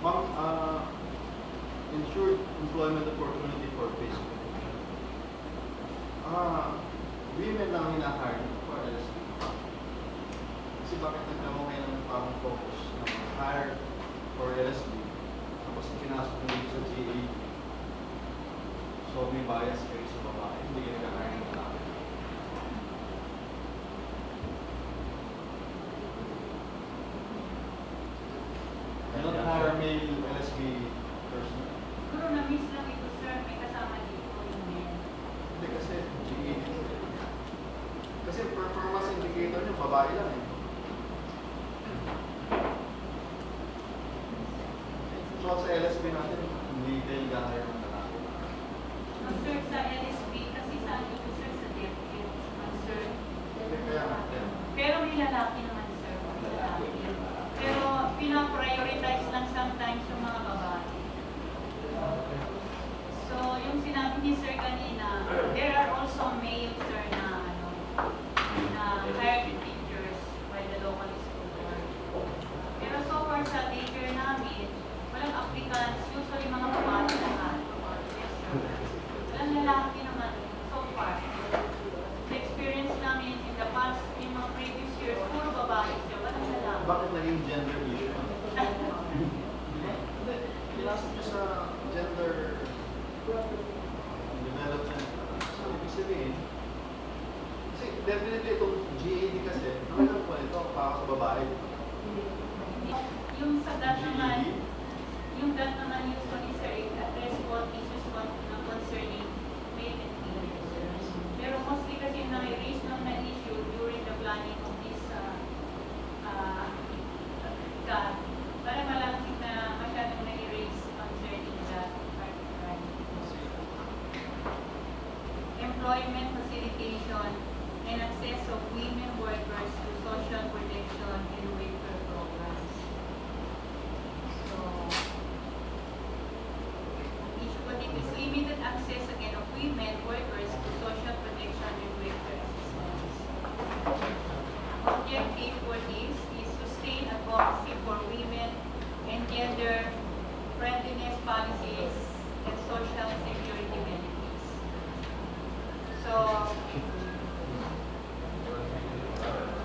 Ma'am, ensured employment opportunity for Facebook. Women lang hina-hire for LSP. Kasi bakit nagkaroon kayo ng parang focus na hire for LSP, tapos pinasok mo dito sa GA. So may bias kayo sa babae, hindi kayo nag-hire ng lalaki. I don't hire male LSP person. Siguro na-miss lang ito, sir. May kasama dito yung men. Hindi kasi GA. Kasi performance indicator nyo, babae lang eh. So sa LSP natin, hindi kayo nag-hire ng lalaki. No, sir, sa LSB, kasi sa ano ito, sir, sa DepEd, sir. Kaya nga. Pero may lalaki naman, sir. May lalaki. Pero pinaprioritize lang sometimes yung mga babae. So, yung sinabi ni sir kanina, there are also male, sir, na ano, na hired teachers by the local school board. Pero so far sa daycare namin, walang applicants, usually mga babae lahat. Yes, sir. Walang lalaki naman so far. The experience namin in the past, in mga previous years, puro babae siya, walang lalaki. Bakit naging gender issue? Hindi. Pinasok nyo sa gender development. So, ibig sabihin, kasi definitely itong GAD kasi, naman po ito para sa babae. Yung sa dat naman, yung dat naman usually, sir, address what issues concerning male and female, sir. Pero mostly kasi na-raise nung na-issue during the planning of this GAD, para malaki na masyadong na-raise concerning that particular. Employment facilitation and access of women workers to social protection and welfare programs. So, issue ko dito is limited access again of women workers to social protection and welfare assistance. Objective for this is sustain advocacy for women and gender friendliness policies and social security benefits. So,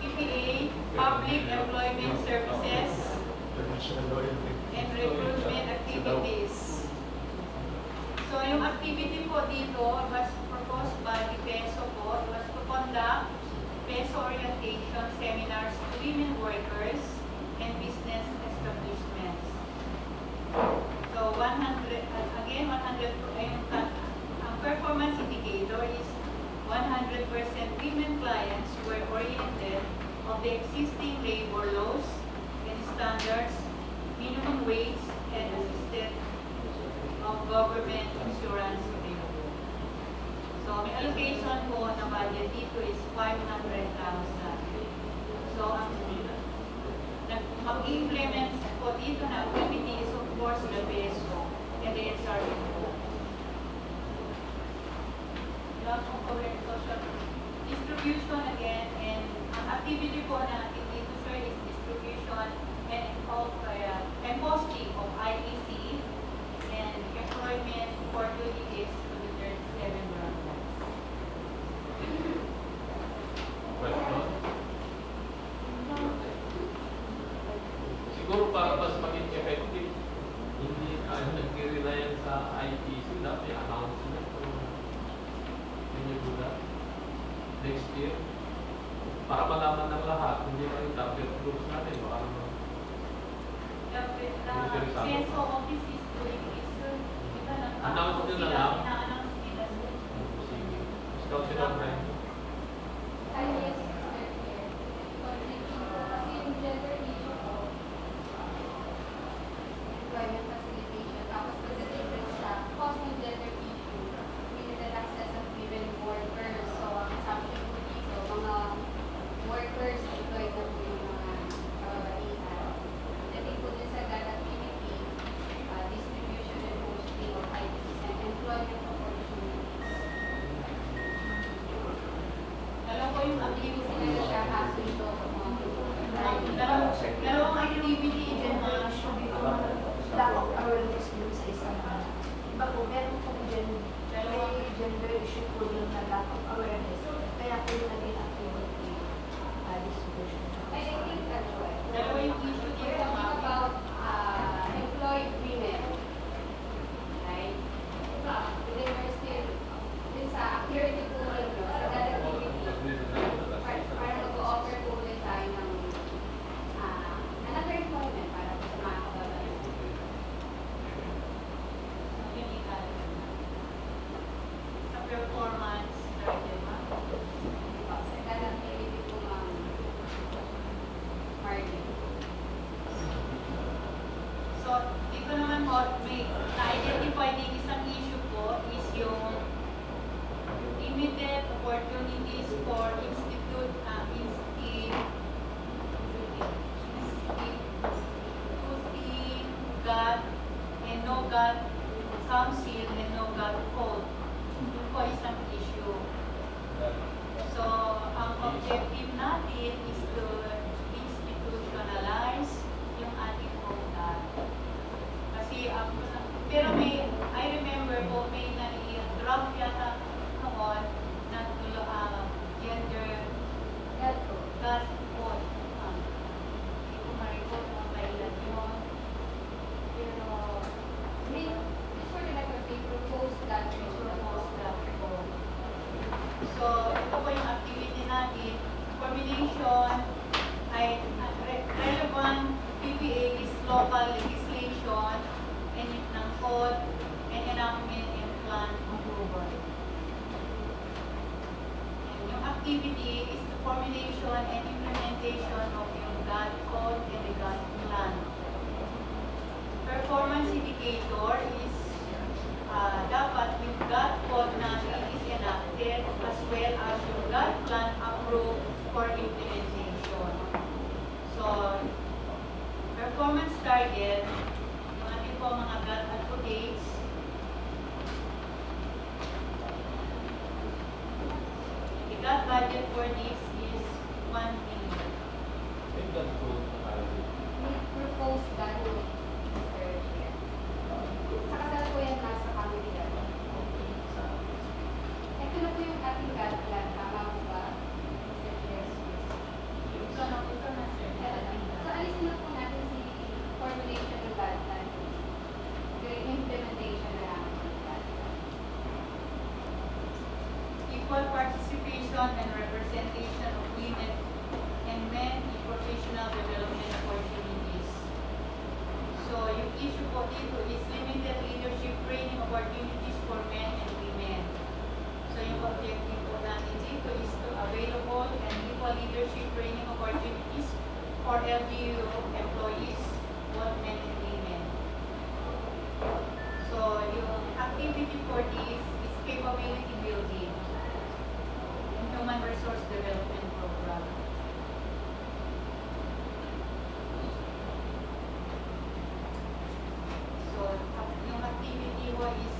PPA, Public Employment Services, and recruitment activities. So, yung activity po dito was proposed by the PESO po, was to conduct PESO orientation seminars to women workers and business establishments. So, 100, again, 100, ang performance indicator is 100% women clients were oriented of the existing labor laws and standards, minimum wage, and assisted of government insurance available. So, may allocation po na budget dito is 500,000. So, ang mag-implement po dito na activity is of course the PESO and the SRM po. Social distribution again, and ang activity po natin dito, sir, is distribution and posting of IEC and employment opportunities to the 37 branches. Question? Siguro para mas maging effective, hindi nag-rely sa ITC, dapat yung announcement o can you do that next year? Para malaman ng lahat, hindi na yung target groups natin, baka naman. The PESO office is doing this, sir. Announce nyo na lang. Ina-announce nila, sir. Sige. Scout sila na yun. Yes, sir. Kasi yung gender issue po, employment facilitation, tapos pagdating sa cost ng gender issue, limited access of women workers. So, ang assumption po dito, mga workers employed na po yung mga kababaihan. Pagdating po din sa GAD activity, distribution and posting of IDs and employment opportunities. isang iba po, meron pong gender issue po yung na lack of awareness. Kaya po yung naging activity distribution. I think that's right. Dalawa yung issue We're dito, talking ma'am. about employed women, right? Then we're still, dun sa activity po ninyo, sa that activity, para mag-offer po ulit tayo ng another employment para po sa mga kababayan. Yun yung sa performance target, ma'am. Sa that activity po, Martin. So, dito naman po, may na-identify din isang issue po is yung limited opportunities for instituting GAT and no GAT council and no GAT code. Yun po isang issue. So, ang objective natin is to institutionalize yung ating own GAT. Kasi, pero may, I remember po, may na-draft yata noon na gender That po. GAT code. Hindi ko ma-recall kung kailan yun. Pero, Just for the record, they proposed that we should propose that code. So, ito po yung activity natin. Formulation ay relevant PPA is local legislation and ng code and enactment and plan approval. And yung activity is the formulation and implementation of yung GAT code and the GAT plan. Performance indicator is dapat yung GAT code natin is enacted as well as yung GAT plan approved for implementation. So, performance target, yung ating po mga GAT advocates, the GAT budget for this is 1 million. We proposed that to Mr. Chair. Sa kasal po yan nasa family level. Ito na po yung ating GAT plan. Tama po ba, Mr. Chair? Ito na, sir. So, alisin na po natin si formulation ng GAT plan. Yung implementation na lang ng GAT plan. Equal participation and representation of women and men in professional development opportunities. So, yung issue po dito is limited leadership training opportunities for men and women. So, yung objective po natin dito is to available and equal leadership training opportunities for LGU employees, both men and women. So, yung activity for this is capability building and human resource development program. So, yung activity mo is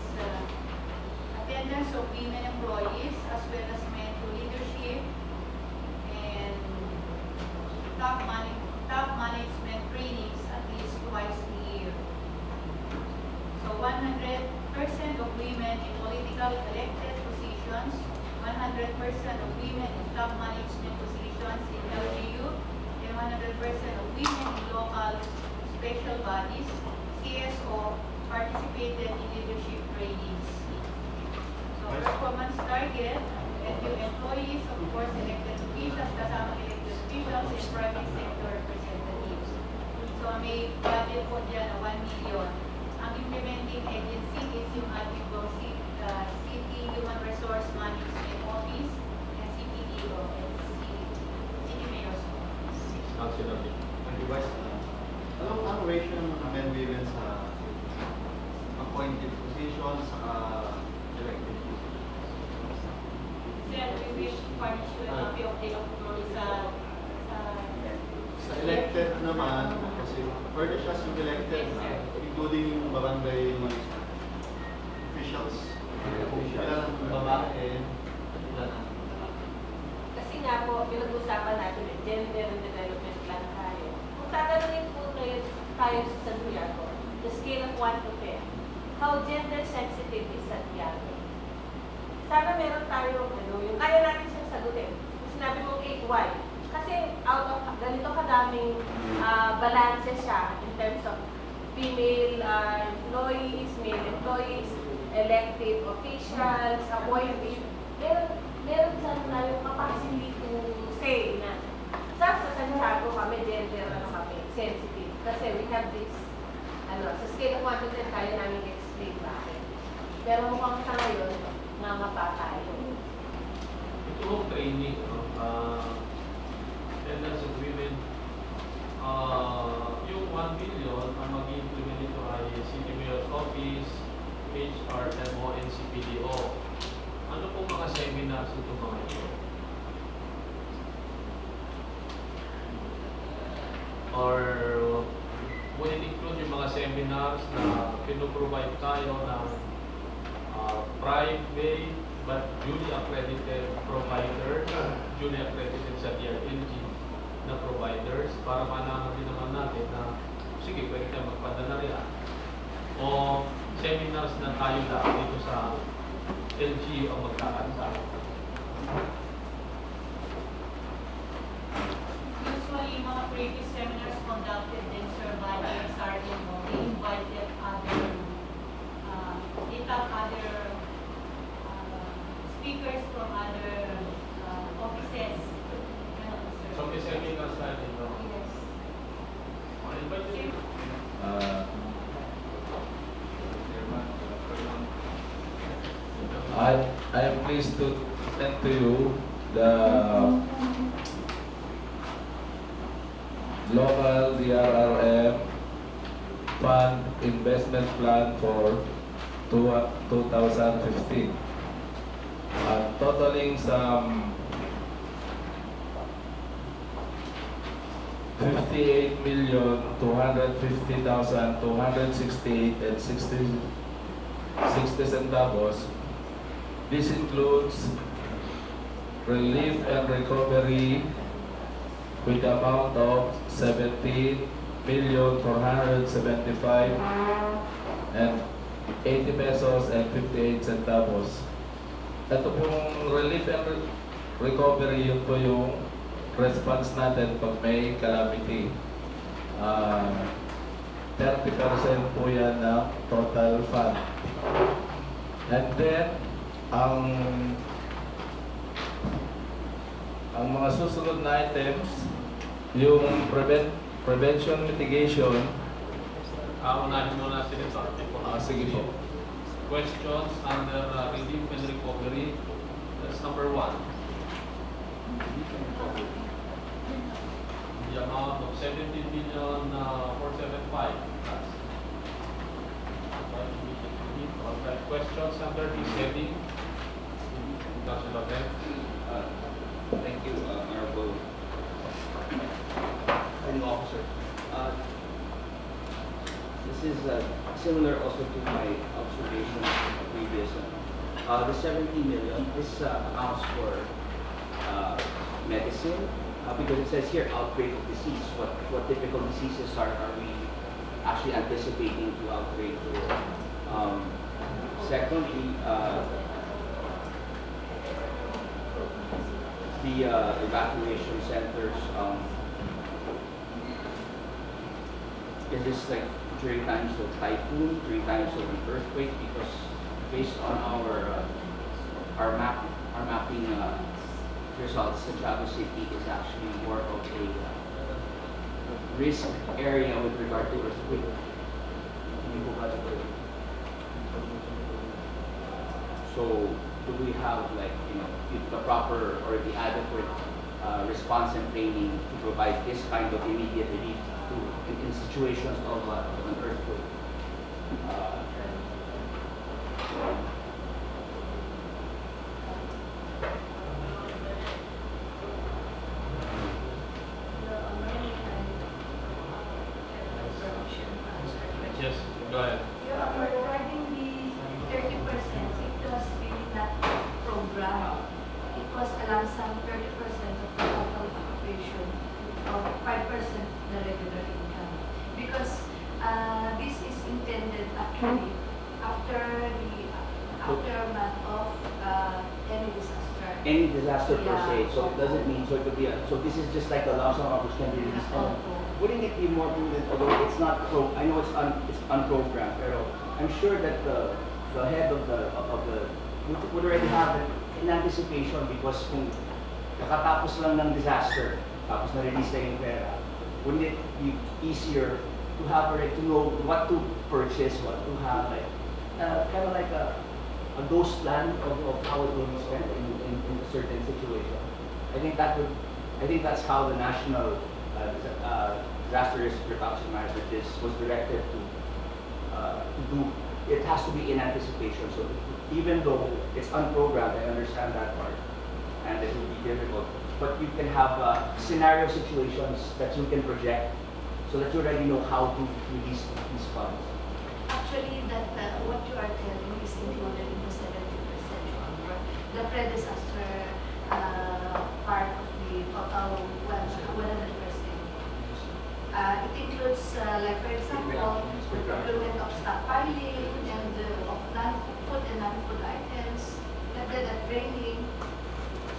attendance of women employees as well as men to leadership and top management trainings at least twice a year. So 100% of women in political elected positions, 100% of women in top management positions in LGU, and 100% of women in local special bodies, CSO, participated in leadership trainings. So performance target, and yung employees, of course, elected officials, kasama elected officials, and private sector representatives. So may budget po dyan na 1 million. Ang implementing agency is yung ating po City Human Resource Management Office and CPDO and City Mayor's Office. Device, anong ratio ng mga men women sa appointed positions sa elected positions? Sir, we wish furnish you a copy of the approval Sa elected naman, kasi further siya yung elected Yes, na, sir. including yung barangay officials, ilan ang babae, ilan ang Kasi nga po, pinag-usapan natin yung gender and development plan tayo. Kung tatanungin po ngayon tayo sa San Diego, the scale of 1 to 10, how gender sensitive is Santiago. Sana meron tayo, yung kaya natin siyang sagutin. Sinabi mo 8Y. Kasi out of ganito kadaming balance siya in terms of female employees, male employees, elected officials, appointees. Meron sana tayong capacity to say na sa Santiago kami gender kami, sensitive. Kasi we have this, sa scale of 1 to 10 kaya namin explain bakit. Pero mukhang sa ngayon, namapa tayo. Ito yung training, attendance of women, yung 1 million ang mag-implement ito ay City Mayor's Office, HR, MO, NCPDO. Ano pong mga seminars ito mga ito? Or would it include yung mga seminars na pinoprovide tayo ng private but duly accredited providers, duly accredited sa DRLG na providers para malaman din naman natin na sige, pwede tayo magpadala rin. O seminars na tayo lang dito sa LG ang magkakanta. Usually, mga previous seminars conducted in Sir by SRMO, they invited other speakers from other offices. So may seminars tayo dito. Yes. Invite you. I am pleased to present to you the Global DRRM Fund Investment Plan for 2015. Totaling some 58,250,268 and 60 centavos. This includes relief and recovery with the amount of 17,475 and 80 pesos and 58 centavos. Ito pong relief and recovery, yun po yung response natin pag may calamity. 30% po yan ng total fund. And then, ang mga susunod na items, yung prevention mitigation. Unahin muna si Senator. Sige po. Questions under relief and recovery. That's number 1. The amount of 17,475. That's questions under this heading. Councilor Ben. Thank you, Honorable Officer. This is similar also to my observation previous. The 17 million, this accounts for medicine, because it says here outbreak of disease. What typical diseases are we actually anticipating to outbreak? Secondly, the evacuation centers, is this like during times of typhoon, during times of an earthquake? Because based on our mapping results, Santiago City is actually more of a risk area with regard to earthquake. So do we have the proper or the adequate response and training to provide this kind of immediate relief in situations of an earthquake? Yes, go ahead. Regarding the 30%, it was really not programmed. It was a lump sum 30% of the total occupation of 5% the regular income. Because this is intended actually after the aftermath of any disaster. Any disaster per Yeah. se, so it doesn't mean, so it could be so this is just like a lump sum which can be released. Wouldn't it be more prudent, although it's not, I know it's unprogrammed, pero I'm sure that the head of the would already have it in anticipation because kung kakatapos lang ng disaster, tapos na-release na yung pera, wouldn't it be easier to have already to know what to purchase, what to have, like, kind of like a ghost plan of how it will be spent in a certain situation. I think that's how the national disaster risk reduction management was directed to do. It has to be in anticipation. So even though it's unprogrammed, I understand that part, and it will be difficult. But you can have scenario situations that you can project, so that you already know how to release these funds. Actually, what you are telling is included in the 70% number. The pre-disaster part of the total 100%. It includes, like for example, the procurement of stockpiling and of non-food and non-food items, and then the training.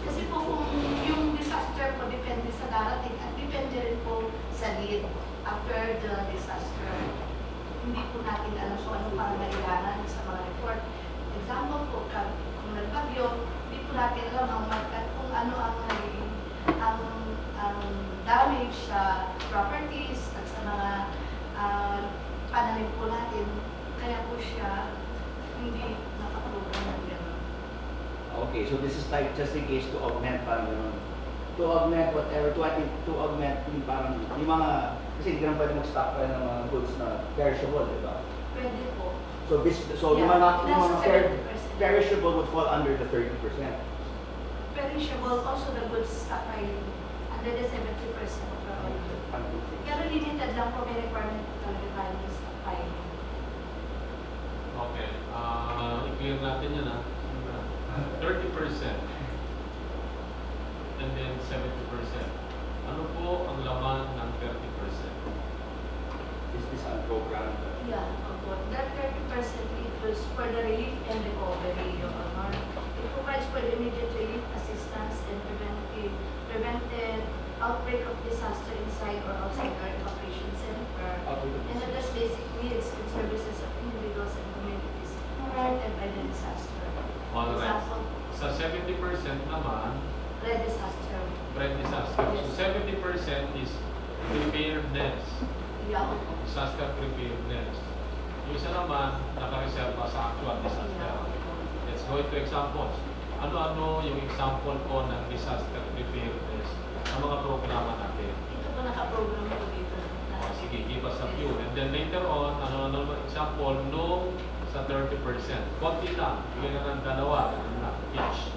Kasi po kung yung disaster po depende sa darating at depende rin po sa need after the disaster. Hindi po natin alam kung anong pangangailangan sa mga report. Example po, kung nagbagyo, hindi po natin alam ang markat kung ano ang damage sa properties at sa mga pananim po natin. Kaya po siya hindi nakaprogram ng gano'n. Okay, so this is like just in case to augment parang gano'n. To augment whatever, to augment yung parang, yung mga, kasi hindi ka naman pwede mag-stockpile ng mga goods na perishable, di ba? Pwede po. So yung Yeah, mga nasa 70%. perishable would fall under the 30%. Perishable, also the goods stockpiling under the 70% of our Pero limited lang po, may requirement po talaga tayo ng stockpiling. Okay. I-clear natin yan 30% and then 70%. Ano po ang laman ng 30%? Is this unprogrammed? Yeah, opo. That 30% includes for the relief and recovery, Your Honor. It provides for the immediate relief assistance and prevented outbreak of disaster inside or outside our evacuation center, and address basic needs and services of individuals and communities affected by the disaster. Alright. Example, Sa 70% naman, pre-disaster. pre-disaster. Yes. So 70% is preparedness, Yeah, opo. disaster preparedness. Yung isa naman, nakareserva sa actual disaster. Yeah. Let's go into examples. Ano-ano yung example po ng disaster preparedness ng mga programa natin? Ito po nakaprogram po dito. Sige, give us a few. And then later on, ano example nung sa 30%. Konti lang, bigyan na ng dalawa each.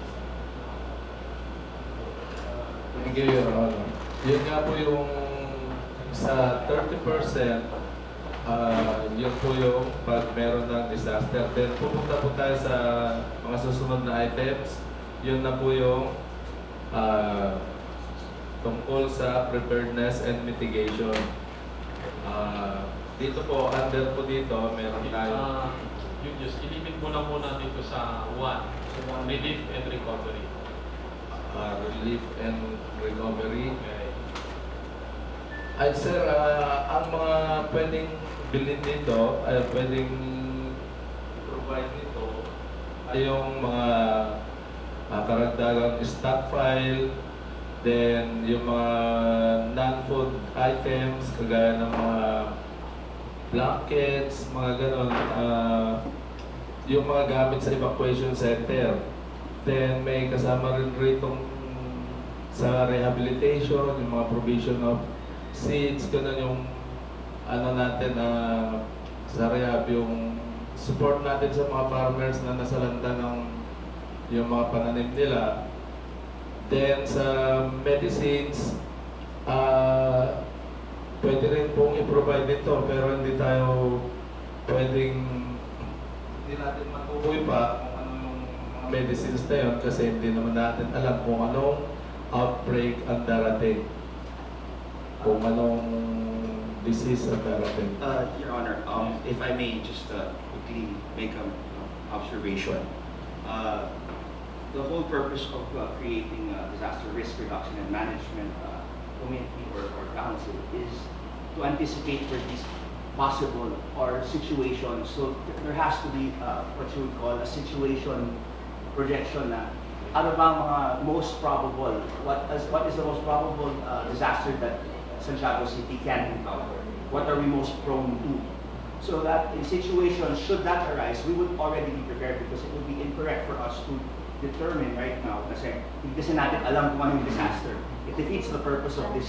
Thank you, Your Honor. Yun nga po yung sa 30%, yun po yung pag meron ng disaster. Then pupunta po tayo sa mga susunod na items. Yun na po yung tungkol sa preparedness and mitigation. Dito po, under po dito, meron tayo. Yun just, ilimit mo na muna dito sa 1. Relief and recovery. Relief and recovery. Okay. Ay sir, ang mga pwedeng bilhin dito, ay pwedeng provide nito ay yung mga karagdagang stockpile, then yung mga non-food items, kagaya ng mga blankets, mga ganon, yung mga gamit sa evacuation center. Then may kasama rin rito sa rehabilitation, yung mga provision of seeds, ganun yung ano natin sa rehab, yung support natin sa mga farmers na nasalanta ng yung mga pananim nila. Then sa medicines, pwede rin pong i-provide ito, pero hindi tayo pwedeng, hindi natin matukoy pa kung ano yung mga medicines na yun kasi hindi naman natin alam kung anong outbreak ang darating. Kung anong disease at darating. Your Honor, if I may just quickly make an observation. The whole purpose of creating a disaster risk reduction and management committee or council is to anticipate for these possible or situations. So there has to be what you would call a situation projection na ano ba ang mga most probable, what is the most probable disaster that Santiago City can encounter? What are we most prone to? So that in situations, should that arise, we would already be prepared because it would be incorrect for us to determine right now kasi hindi kasi natin alam kung ano yung disaster. It defeats the purpose of this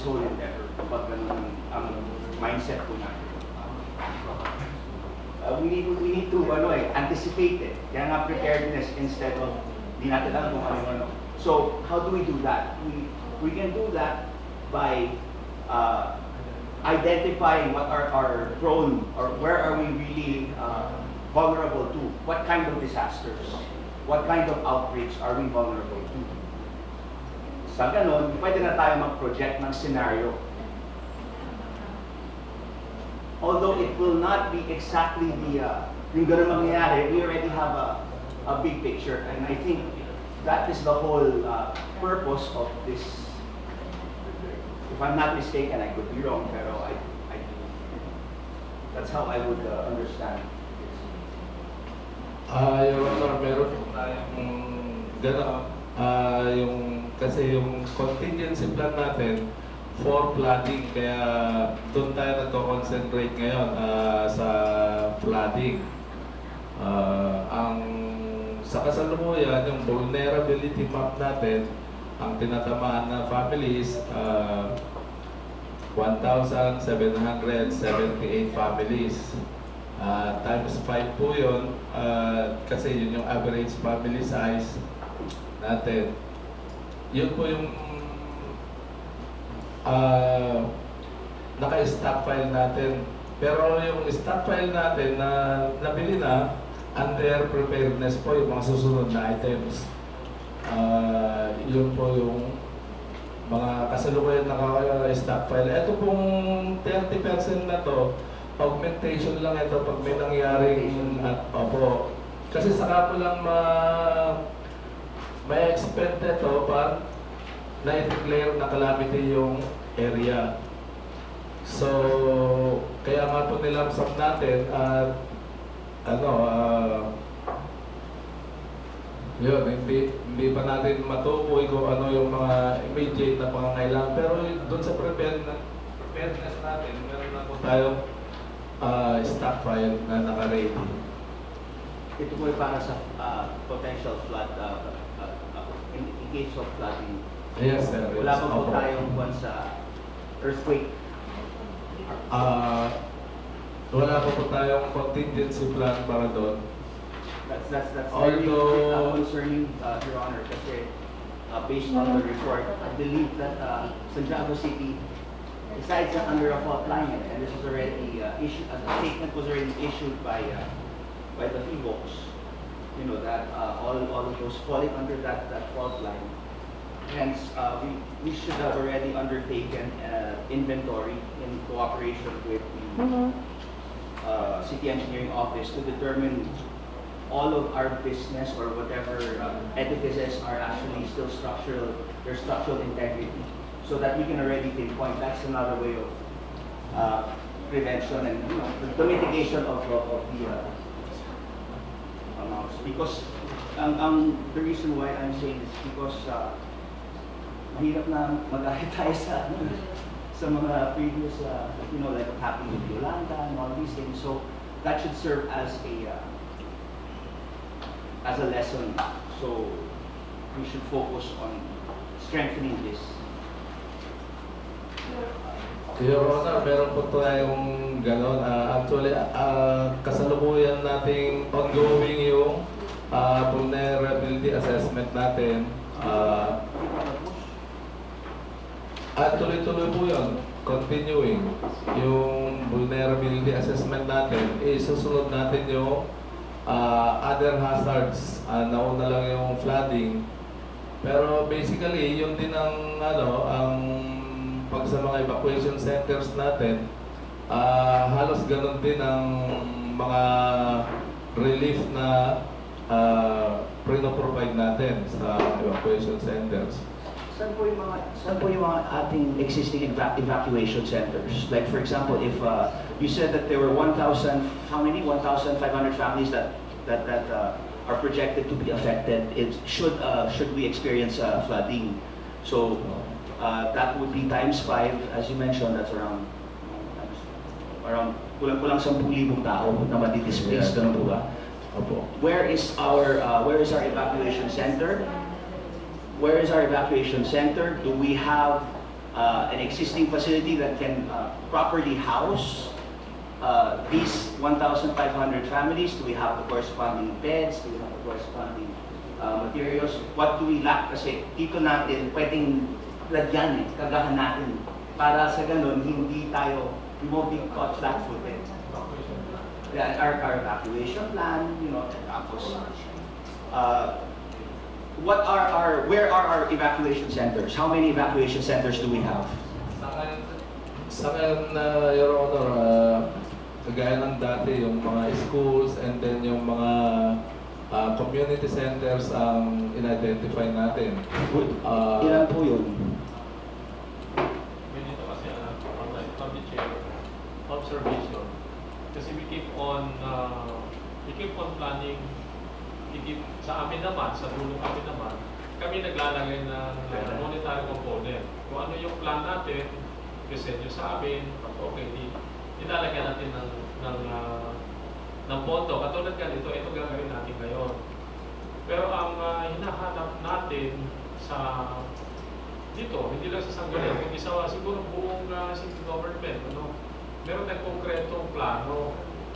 whole endeavor kapag ganun ang mindset po natin. We need to anticipate it. Kaya nga preparedness instead of di natin alam kung ano. So how do we do that? We can do that by identifying what are our prone or where are we really vulnerable to. What kind of disasters? What kind of outbreaks are we vulnerable to? Sa ganon, pwede na tayo mag-project ng scenario. Although it will not be exactly yung ganun mangyayari, we already have a big picture. And I think that is the whole purpose of this. If I'm not mistaken, I could be wrong, pero that's how I would understand this. Your Honor, meron po tayong gano'n. Kasi yung contingency plan natin for flooding, kaya doon tayo nagko-concentrate ngayon sa flooding. Sa kasalukuyan, yung vulnerability map natin, ang tinatamaan na families, 1,778 families. Times 5 po yun, kasi yun yung average family size natin. Yun po yung naka-stockpile natin. Pero yung stockpile natin na nabili na, under preparedness po yung mga susunod na items. Yun po yung mga kasalukuyan naka-stockpile. Ito pong 30% na to, augmentation lang ito pag may nangyaring opo. Kasi saka po lang may expect ito pag na-declare na calamity yung area. So, kaya nga po nilamsap natin at yun, hindi pa natin matukoy kung ano yung mga immediate na pangangailangan. Pero doon sa preparedness natin, meron na po tayong stockpile na naka-ready. Ito po ay para sa potential flood, in case of flooding. Yes, sir. Wala pa po Opo. tayong buwan sa earthquake. Wala pa po tayong contingency plan para doon. That's very Although- concerning, Your Honor, kasi based on the report, I believe that Santiago City, besides under a fault line, and this was already issued, a statement was already issued by the FIVOX, you know, that all of those falling under that fault line. Hence, we should have already undertaken inventory in cooperation with the City Engineering Office to determine all of our business or whatever edifices are actually still structural, their structural integrity, so that we can already pinpoint. That's another way of prevention and the mitigation of the amounts. Because the reason why I'm saying this because mahirap na mag-ahit tayo sa mga previous, like what happened with Yolanda and all these things. So that should serve as a lesson. So we should focus on strengthening this. Your Honor, meron po tayong gano'n. Actually, kasalukuyan nating ongoing yung vulnerability assessment natin. At tuloy-tuloy po yun, continuing. Yung vulnerability assessment natin, susunod natin yung other hazards. Nauna lang yung flooding. Pero basically, yun din ang pag sa mga evacuation centers natin, halos ganun din ang mga relief na provide natin sa evacuation centers. Saan po yung mga ating existing evacuation centers? Like for example, if you said that there were 1,000, how many? 1,500 families that are projected to be affected. Should we experience flooding? So that would be times 5, as you mentioned. That's around kulang 10,000 tao na madi-displace. Ganun po ba? Opo. Where is our evacuation center? Where is our evacuation center? Do we have an existing facility that can properly house these 1,500 families? Do we have the corresponding beds? Do we have the corresponding materials? What do we lack? Kasi dito natin pwedeng lagyan kagahan natin para sa ganun we won't be caught flat-footed. Yeah, our evacuation plan, tapos where are our evacuation centers? How many evacuation centers do we have? Sa ngayon, Your Honor, kagaya ng dati, yung mga schools and then yung mga community centers ang in-identify natin. Ilan po yun? Ganito kasi, public chair, observation. Kasi we keep on planning. Sa amin naman, sa dulo kami naman, kami naglalagay ng monetary component. Kung ano yung plan natin, present nyo sa amin, okay, ilalagyan natin ng pondo. Katulad ganito, ito gagawin natin ngayon. Pero ang hinahanap natin dito, hindi lang sa Sangguniang, kundi siguro buong city government, meron tayong konkretong plano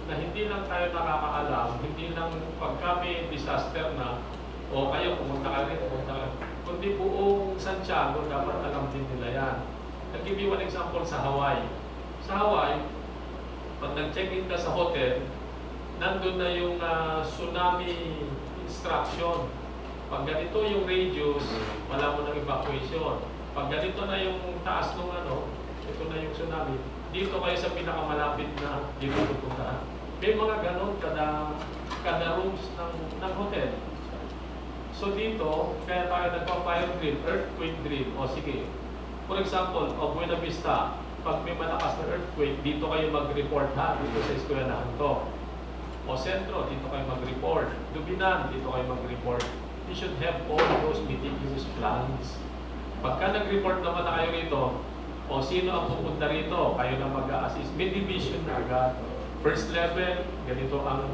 na hindi lang tayo nakakaalam, hindi lang pag kami disaster na, o kayo pumunta ka rin, kundi buong Santiago dapat alam din nila yan. I'll give you one example sa Hawaii. Sa Hawaii, pag nag-check-in ka sa hotel, nandun na yung tsunami instruction. Pag ganito yung radius, wala mo ng evacuation. Pag ganito na yung taas ng ito na yung tsunami, dito kayo sa pinakamalapit na dito pupuntahan. May mga ganon kada rooms ng hotel. So dito, kaya tayo nagpa-fire drill, earthquake drill. O sige, for example, Buena Vista, pag may malakas na earthquake, dito kayo mag-report dito sa eskwelahan to. O Sentro, dito kayo mag-report. Dubinan, dito kayo mag-report. You should have all those meticulous plans. Pagka nag-report naman na kayo rito, o sino ang pupunta rito, kayo na mag-a-assist. May division na agad. First level, ganito ang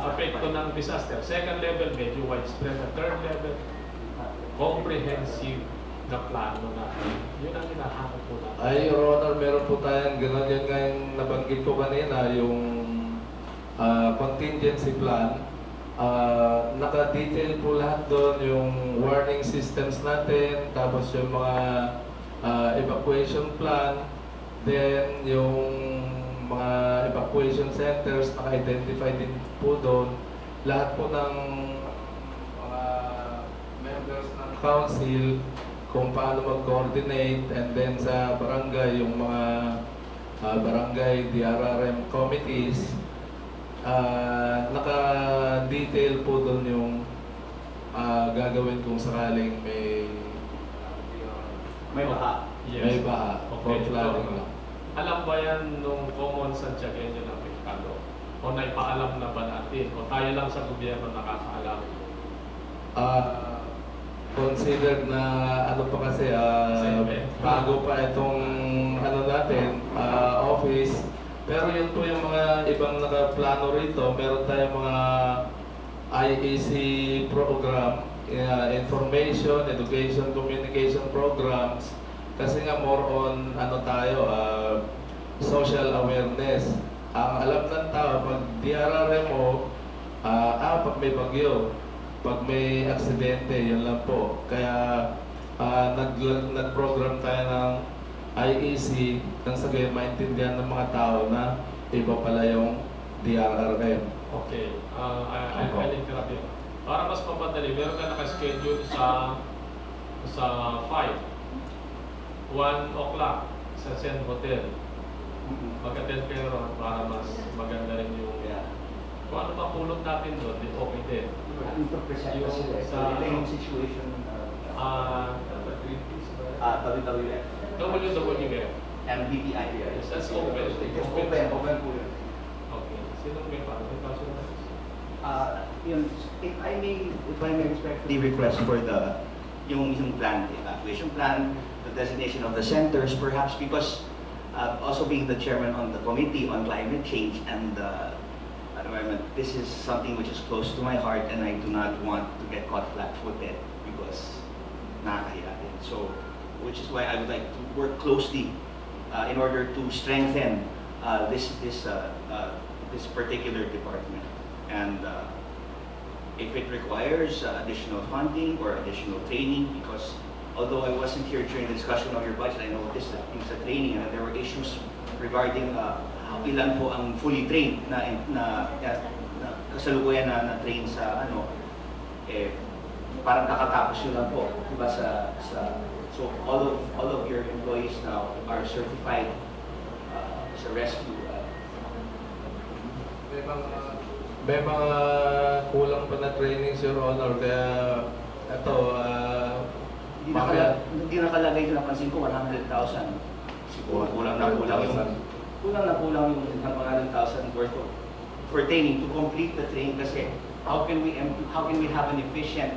apekto ng disaster. Second level, medyo widespread. Third level, comprehensive na plano natin. Yun ang hinahanap po natin. Ay, Your Honor, meron po tayong gano'n. Yun nga yung nabanggit ko kanina, yung contingency plan. Naka-detail po lahat doon, yung warning systems natin, tapos yung mga evacuation plan, then yung mga evacuation centers, naka-identify din po doon. Lahat po ng mga members ng council, kung paano mag-coordinate, and then sa barangay, yung mga barangay DRRM committees, naka-detail po doon yung gagawin kung sakaling May baha. Yes. may baha or Okay. flooding lang. Alam ba yan nung common Santiagueño na Mexicano? O naipaalam na ba natin? O tayo lang sa gobyerno nakakaalam? Considered na pa kasi bago pa itong natin office, pero yun po yung mga ibang nakaplano rito. Meron tayong mga IEC program, information, education, communication programs, kasi nga more on social awareness. Ang alam ng tao, pag DRRMO, pag may bagyo, pag may aksidente, yun lang po. Kaya nag-program tayo ng IEC nang sa gayon maintindihan ng mga tao na iba pala yung DRRM. Okay. I'll interrupt you. Para mas mapadali, meron ka nakaschedule sa 5. 1 o'clock sa Sen Hotel. Mag-attend kayo ron para mas maganda rin yung Yeah. kung ano pa pulot natin doon, di okay din. Ano to present Yung kasi sa- ito yung situation Greenpeace ba? WWF. WWF. MBTI. Yes, that's open. It's open po yun. Okay. Sinong may pa? May pasok na? Yun, if I may respectfully request for yung plan, the evacuation plan, the designation of the centers, perhaps because also being the chairman on the committee on climate change and environment, this is something which is close to my heart, and I do not want to get caught flat-footed because nakakahiya din. So, which is why I would like to work closely in order to strengthen this particular department. And if it requires additional funding or additional training, because although I wasn't here during the discussion of your budget, I noticed that things are training and there were issues regarding ilan po ang fully trained na kasalukuyan na train sa parang kakatapos yun lang po, diba so all of your employees now are certified sa rescue. May mga kulang pa na trainings, Your Honor, kaya ito, Hindi nakalagay doon, napansin ko 100,000. Siguro kulang na kulang yung 100,000 worth of pertaining to complete the training kasi how can we have an efficient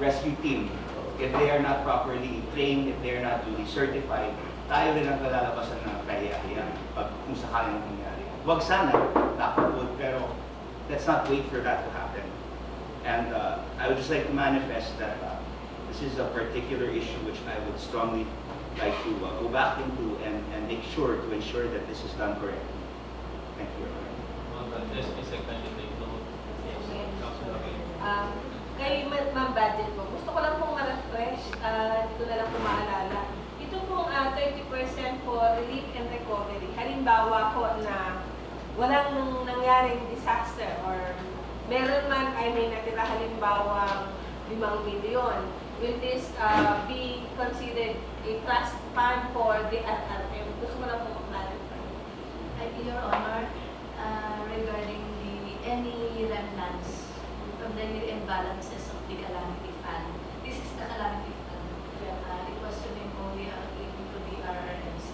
rescue team if they are not properly trained, if they are not duly certified? Tayo rin ang kalalabasan ng kahiya-hiya kung sakaling nangyari. Wag sana, nakapagod, pero let's not wait for that to happen. And I would just like to manifest that this is a particular issue which I would strongly like to go back into and make sure to ensure that this is done correctly. Thank you. Kay Ma'am Budget po, gusto ko lang pong ma-refresh, dito na lang po maalala. Ito pong 30% for relief and recovery. Halimbawa po na walang nangyaring disaster or meron man ay may natira halimbawa 5 milyon. Will this be considered a trust fund for the SRM? Gusto ko lang po ma-clarify. Your Honor, regarding any remnants from the year imbalances of the calamity fund, this is the calamity fund. It was to be moved into the RRMC.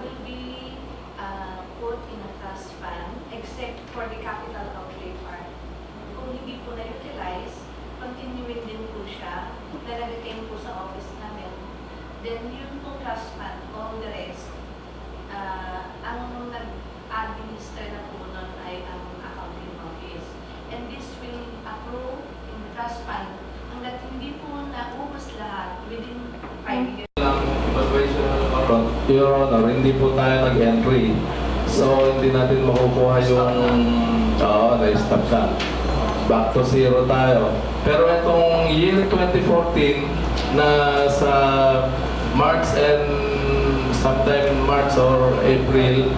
Will be put in a trust fund except for the capital outlay part. Kung hindi po na-utilize, continuing din po siya, lalagay po sa office namin. Then yun po trust fund, all the rest, ang nag-administer na po nun ay ang accounting office. And this will approve in the trust fund hanggat hindi po naubos lahat within 5 years. Your Honor, hindi po tayo nag-entry. So, hindi natin makukuha yung na-stop ka. Back to zero tayo. Pero itong year 2014 na sa March and sometime March or April,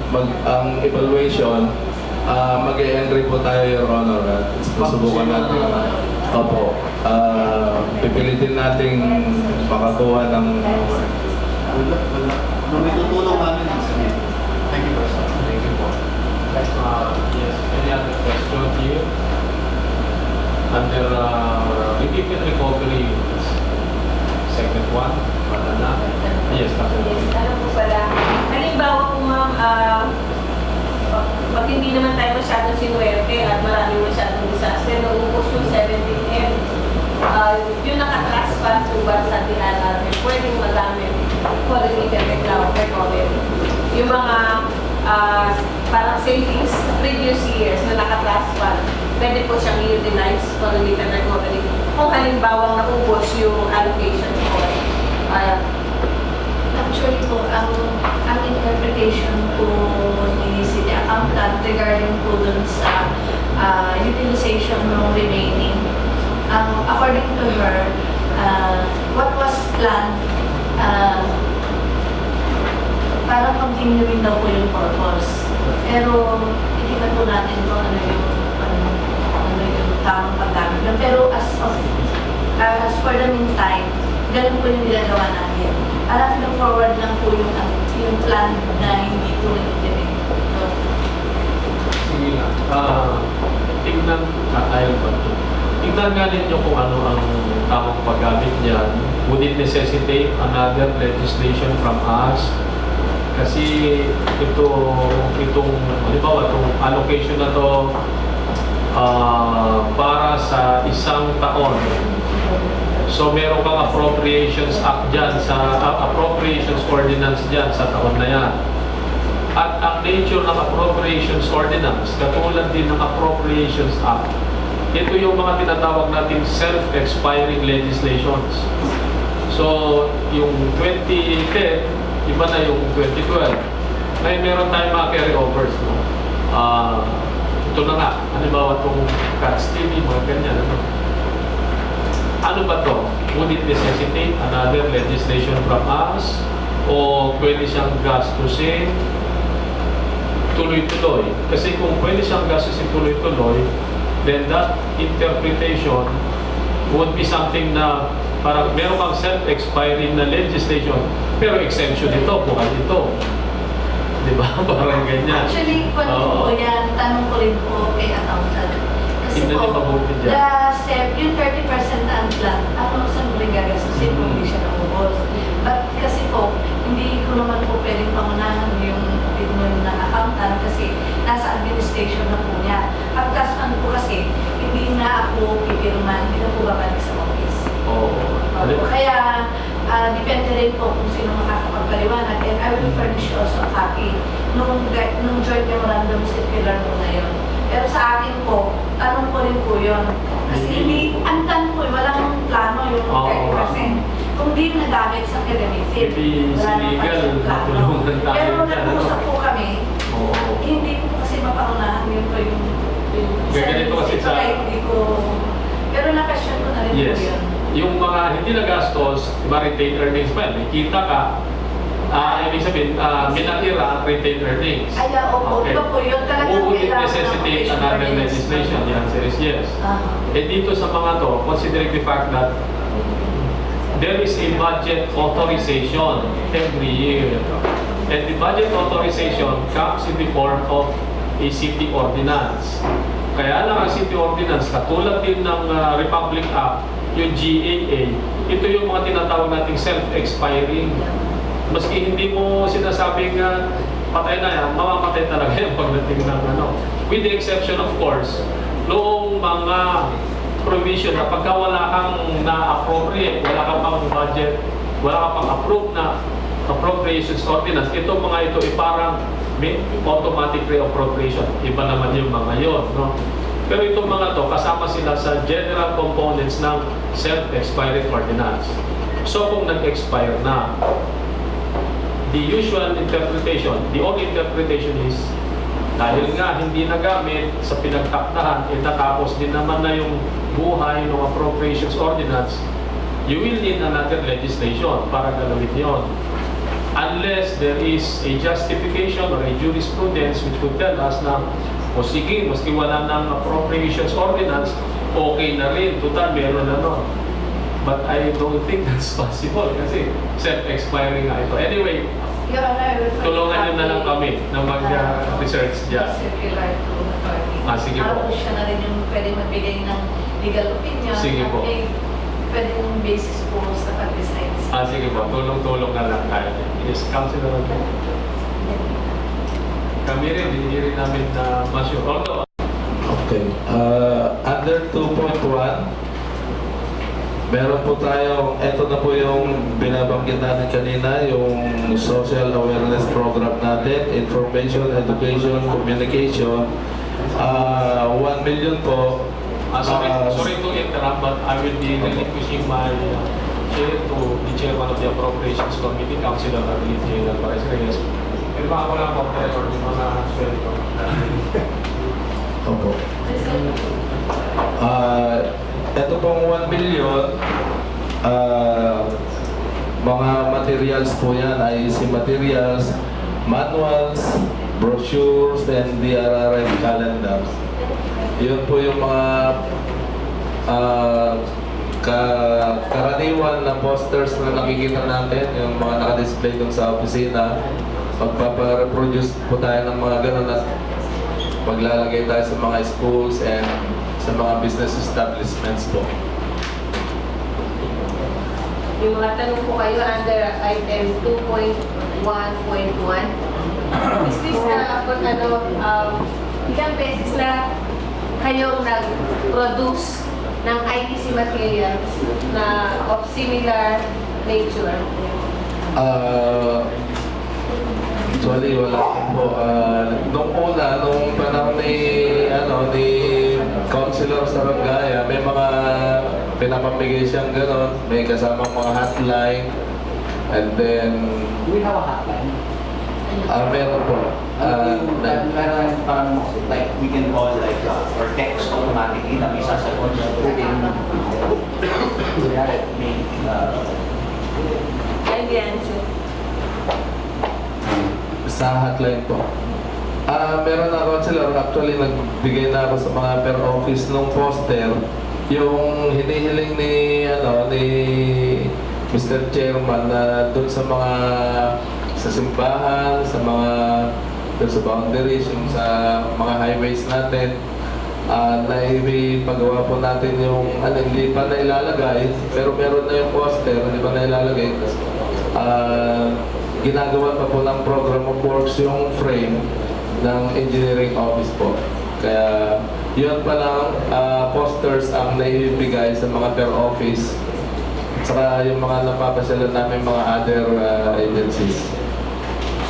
ang evaluation, mag-e-entry po tayo, Your Honor. At susubukan natin. Opo. Pipilitin nating makakuha ng Nung itutulong namin ang sige. Thank you, sir. Thank you po. Yes, any other question here? Under relief and recovery, segment 1, na? Yes, Dr. Yes, alam po pala. Halimbawa po ma'am, pag hindi naman tayo masyadong sinuwerte at maraming masyadong disaster, naubos yung 17M. Yung naka-trust fund po ba sa DNR, pwedeng magamit for relief and recovery. Yung mga parang savings previous years na naka-trust fund, pwede po siyang i-utilize for relief and recovery. Kung halimbawa naubos yung allocation po. Actually po, ang interpretation po ni City Accountant regarding po dun sa utilization ng remaining, according to her, what was planned, parang continuing daw po yung purpose. Pero, itignan po natin kung ano yung tamang paggamit. Pero as for the meantime, ganun po yung ginagawa namin. Parang forward lang po yung plan na hindi po implement. Sige nga. Tingnan, ayaw ba ito? Tingnan nga ninyo kung ano ang tamang paggamit niyan. Would it necessitate another legislation from us? Kasi itong halimbawa, itong allocation na to para sa isang taon. So meron kang appropriations act dyan, appropriations ordinance dyan sa taon na yan. At ang nature ng appropriations ordinance, katulad din ng appropriations act, ito yung mga tinatawag nating self-expiring legislations. So yung 2010, iba na yung 2012. Ngayon meron tayong mga carryovers. No? Ito na nga, halimbawa itong Cats TV, mga ganyan. Ano ba to? Would it necessitate another legislation from us? O pwede siyang gastusin tuloy-tuloy? Kasi kung pwede siyang gastusin tuloy-tuloy, then that interpretation would be something na parang meron kang self-expiring na legislation, pero exemption ito, bukan ito. Di ba? Parang ganyan. Actually, po yan, tanong ko rin po kay accountant. Kasi Tingnan niyo mabuti dyan. yung 30% unplanned, ano saan mo rin gagastusin kung hindi siya naubos? But kasi po, hindi ko naman po pwedeng pangunahan yung opinion ng accountant kasi nasa administration na po niya. Pagkasuan po kasi, hindi na ako pipirman, hindi na po babalik sa office. Kaya, depende rin po kung sino makakapagpaliwanag. And I will furnish you also a copy nung joint memorandum circular po na yun. Pero sa akin po, tanong ko rin po yun. Kasi hindi, antan po, walang plano yung 30%. Kung di nagamit sa keramitin, wala nang pasyang plano. Pero nag-usap po kami, hindi ko kasi mapaunahan yun po yung Ganito kasi sa... hindi ko, pero napasyon ko na rin po yun. Yung mga hindi nagastos, iba retained earnings pa, may kita ka, ibig sabihin, may natira at retained earnings. Ay, opo, Okay. iba po yun. Talagang Would it kailangan necessitate ng another ordinance. legislation? The answer is yes. Eh dito sa mga to, considering the fact that there is a budget authorization every year. And the budget authorization comes in the form of a city ordinance. Kaya lang ang city ordinance, katulad din ng Republic Act, yung GAA, ito yung mga tinatawag nating self-expiring. Maski hindi mo sinasabing patay na yan, mamamatay talaga yan pagdating ng With the exception of course, noong mga provision na pagka wala kang na-appropriate, wala kang pang budget, wala kang pang approve na appropriations ordinance, itong mga ito parang may automatic reappropriation. Iba naman yung mga yon, no? Pero itong mga to, kasama sila sa general components ng self-expiring ordinance. So kung nag-expire na, the usual interpretation, the only interpretation is, dahil nga hindi nagamit sa pinagtakdahan, natapos din naman na yung buhay ng appropriations ordinance, you will need another legislation para galawin yon. Unless there is a justification or a jurisprudence which would tell us na, o sige, maski wala ng appropriations ordinance, okay na rin, total meron na nun. But I don't think that's possible kasi self-expiring nga ito. Anyway, Your Honor, I will tulungan nyo na lang kami na mag-research dyan. Circular to authority. Sige po. Tapos siya na rin yung pwede magbigay ng legal opinion. Sige po. At may pwedeng basis po sa pag-decide. Sige po, tulong-tulong na lang tayo. Yes, Councilor. Kami rin, hindi rin namin na ma-sure. Although, Okay. Under 2.1, meron po tayong, ito na po yung binabanggit natin kanina, yung social awareness program natin, information, education, communication. 1 million po. sorry to interrupt, but I will be relinquishing my chair to the chairman of the Appropriations Committee, Councilor Arlene J. Alvarez Reyes. Pero baka wala po record yung mga sweldo. Opo. Ito pong 1 million, mga materials po yan, IEC materials, manuals, brochures, and DRRM calendars. Yun po yung mga karaniwan na posters na nakikita natin, yung mga naka-display dun sa opisina, magpapa-reproduce po tayo ng mga ganun at maglalagay tayo sa mga schools and sa mga business establishments po. Yung mga tanong po kayo under item 2.1.1. Is this ilang beses na kayong nag-produce ng ITC materials na of similar nature? Actually, wala po. Nung una, nung panahon ni Councilor Sarangaya, may mga pinapamigay siyang gano'n. May kasamang mga hotline. And then, Do we have a hotline? meron po. Meron parang like we can call like or text automatically na may sasagot within may And the answer? Sa hotline po. Meron na Councilor, actually nagbigay na ako sa mga per office nung poster. Yung hinihiling ni Mr. Chairman na doon sa mga sa simbahan, sa mga doon sa boundaries, yung sa mga highways natin, naipagawa po natin yung hindi pa na ilalagay, pero meron na yung poster, hindi pa na ilalagay. Ginagawa pa po ng program of works yung frame ng engineering office po. Kaya yun pa lang, posters ang naibigay sa mga per office at saka yung mga napapasyalan namin mga other agencies.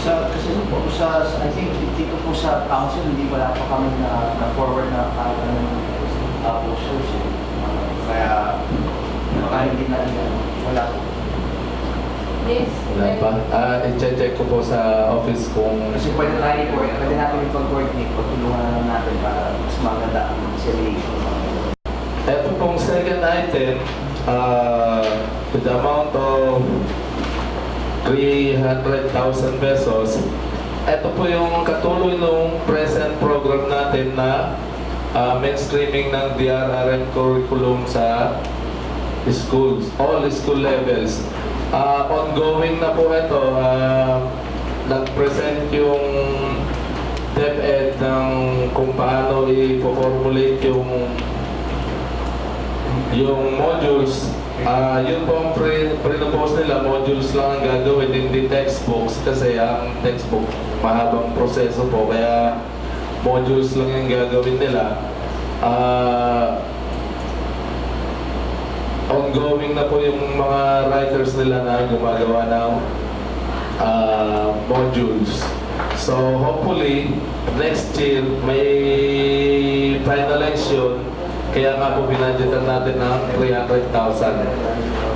kasi po I think dito po sa council hindi wala pa kami na forward na posters kaya baka hindi na wala po. Yes. Wala pa. I-check ko po sa office kung Kasi pwede natin ipag-coordinate, pagtulungan na lang natin para mas maganda ang dissemination. ito pong second item, with the amount of 300,000 pesos. Ito po yung katuloy ng present program natin na mainstreaming ng DRRM curriculum sa schools, all school levels. Ongoing na po ito. Nag-present yung DepEd ng kung paano i-formulate yung modules. Yun po ang pre-propose nila, modules lang ang gagawin, hindi textbooks kasi ang textbook mahabang proseso po, kaya modules lang yung gagawin nila. Ongoing na po yung mga writers nila na gumagawa ng modules. So hopefully next year may finalize yun. Kaya nga po binadgetan natin ng 300,000.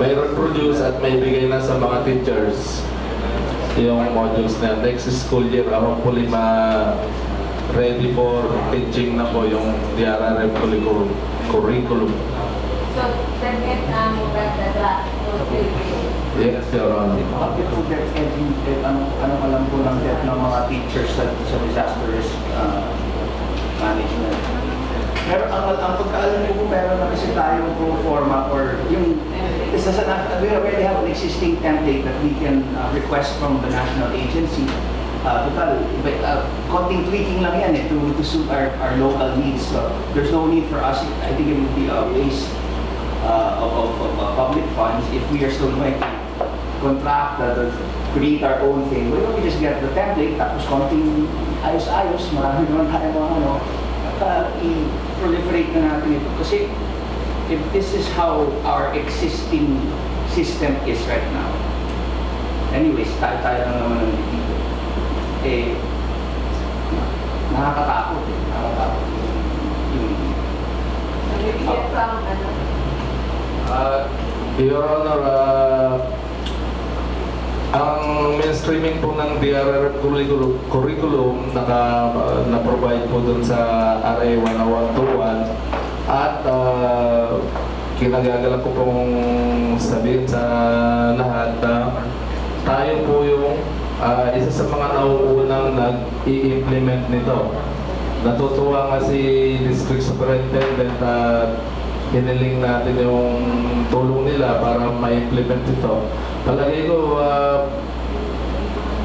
Mayroon produce at may bigay na sa mga teachers yung modules na next school year. Hopefully ready for teaching na po yung DRRM curriculum. So, target ang draft. Yes, Your Honor. Bakit po ano alam po ng debt ng mga teachers sa disaster risk management? Pero ang pagkaalam ko po, meron na kasi tayong pro forma or yung we already have an existing template that we can request from the national agency. Total, konting tweaking lang yan to suit our local needs. So there's no need for us, I think it would be a waste of public funds if we are still going to contract, create our own thing. Why don't we just get the template, tapos konting ayos-ayos, marami naman tayo mga i-proliferate na natin ito. Kasi if this is how our existing system is right now, anyways, tayo lang naman ng dito. Nakakatakot nakakatakot Your Honor, ang mainstreaming po ng DRRM curriculum na-provide po dun sa RA 10121 at kinagagalang ko pong sabihin sa lahat na tayo po yung isa sa mga nauunang nag-i-implement nito. Natutuwa nga si District Superintendent at hiniling natin yung tulong nila para ma-implement ito. Palagay ko,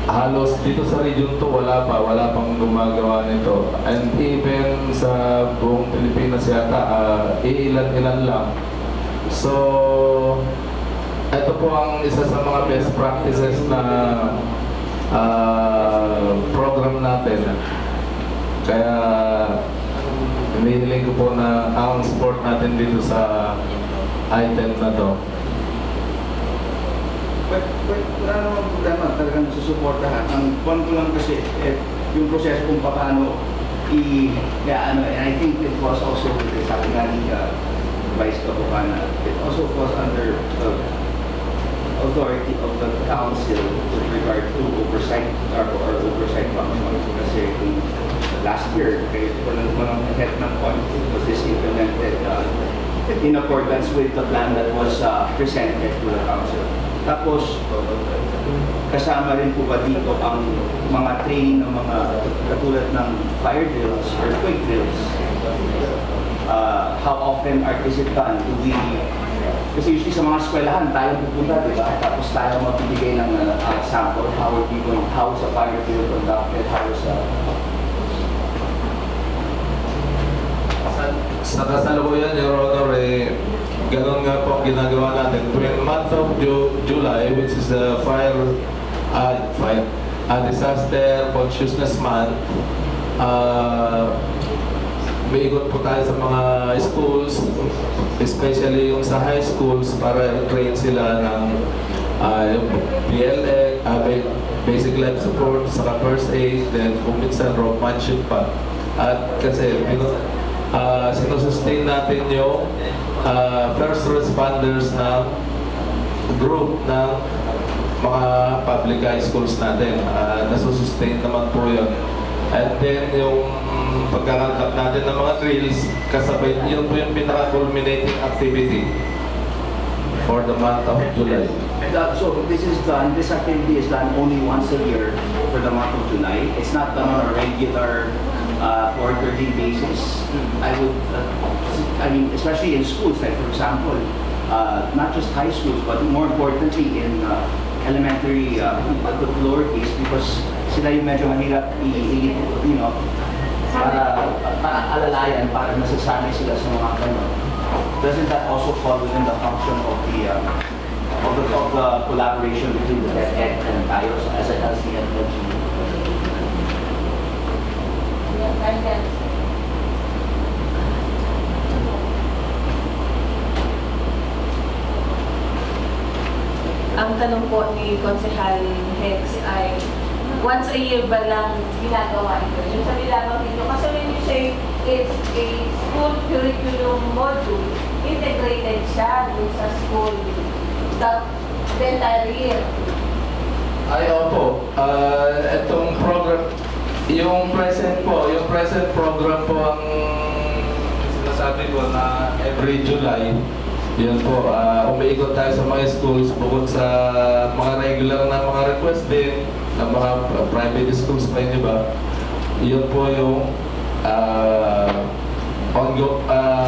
halos dito sa region to wala pang gumagawa nito. And even sa buong Pilipinas yata, ilan-ilan lang. So, ito po ang isa sa mga best practices na program natin. Kaya, hinihiling ko po na ang support natin dito sa item na to. But wala namang problema talagang susuportahan. Ang point ko lang kasi, yung proseso kung paano and I think it was also, sabi nga ni Vice Capocana, it also falls under the authority of the council with regard to oversight or oversight function. Kasi kung last year, walang head ng point was this implemented in accordance with the plan that was presented to the council. Tapos, kasama rin po ba dito ang mga training ng mga katulad ng fire drills, earthquake drills? How often is it done? Kasi usually sa mga eskwelahan, tayo pupunta, di ba? Tapos tayo magbibigay ng sample, how is a fire drill conducted, how is Sa kasalukuyan, Your Honor, ganun nga po ang ginagawa natin. Tuwing month of July, which is the Disaster Consciousness Month, may ikot po tayo sa mga schools, especially yung sa high schools, para train sila ng PLA, basic life support, saka first aid, then kung minsan ropemanship pa. At kasi sinusustain natin yung first responders na group ng mga public high schools natin. Nasusustain naman po yun. And then yung pagkakantak natin ng mga drills, kasabay yun po yung pinaka-culminating activity for the month of July. So this activity is done only once a year for the month of July. It's not done on a regular quarterly basis. I mean, especially in schools, like for example, not just high schools, but more importantly in elementary, the lower case, because sila yung medyo mahirap para alalayan, para nasasanay sila sa mga ganun. Doesn't that also fall within the function of the collaboration between the DepEd and tayo as a LCN? Ang tanong po ni Konsehal Hex ay, once a year ba lang ginagawa ito? Yung sabi lamang dito, kasi when you say it's a school curriculum module, integrated siya dun sa school the entire year. Ay, opo. Itong program, yung present program po ang sinasabi ko na every July, yun po, umiikot tayo sa mga schools bukod sa mga regular na mga request din ng mga private schools pa yun, ba? Yun po yung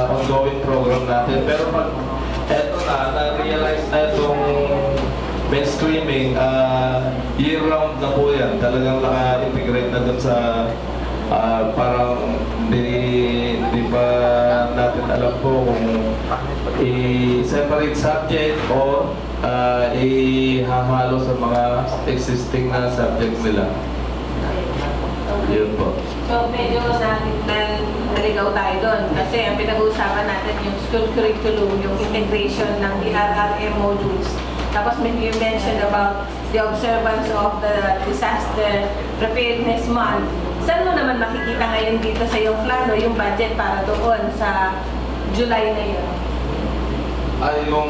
ongoing program natin. Pero pag eto na-realize na itong mainstreaming, year-round na po yan. Talagang naka-integrate na dun sa parang hindi pa natin alam po kung i-separate subject o ihahalo sa mga existing na subject nila. Yun po. So medyo naligaw tayo doon kasi ang pinag-uusapan natin yung school curriculum, yung integration ng DRRM modules. Tapos you mentioned about the observance of the Disaster Preparedness Month. Saan mo naman makikita ngayon dito sa iyong plano, yung budget para doon sa July na yun? Ay, yung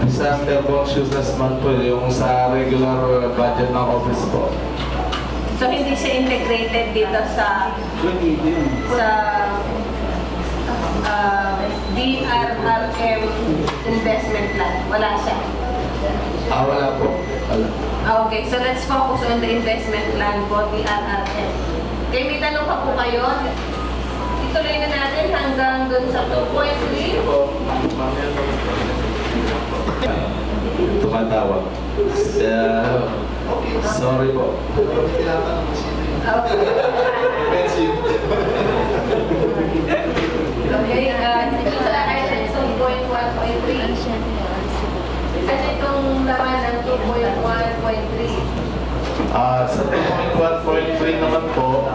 Disaster Consciousness Month po, yung sa regular budget ng office po. So hindi siya integrated dito sa DRRM investment plan. Wala siya. Wala po. Wala. Okay, so let's focus on the investment plan po, DRRM. Okay, may tanong pa po kayo? ituloy na natin hanggang dun sa 2.3. Tumatawag. Sorry po. Tinatanong mo sino yun. Offensive. Okay, dito sa item 2.1.3. Kasi itong laman ng 2.1.3. Sa 1.3 naman po,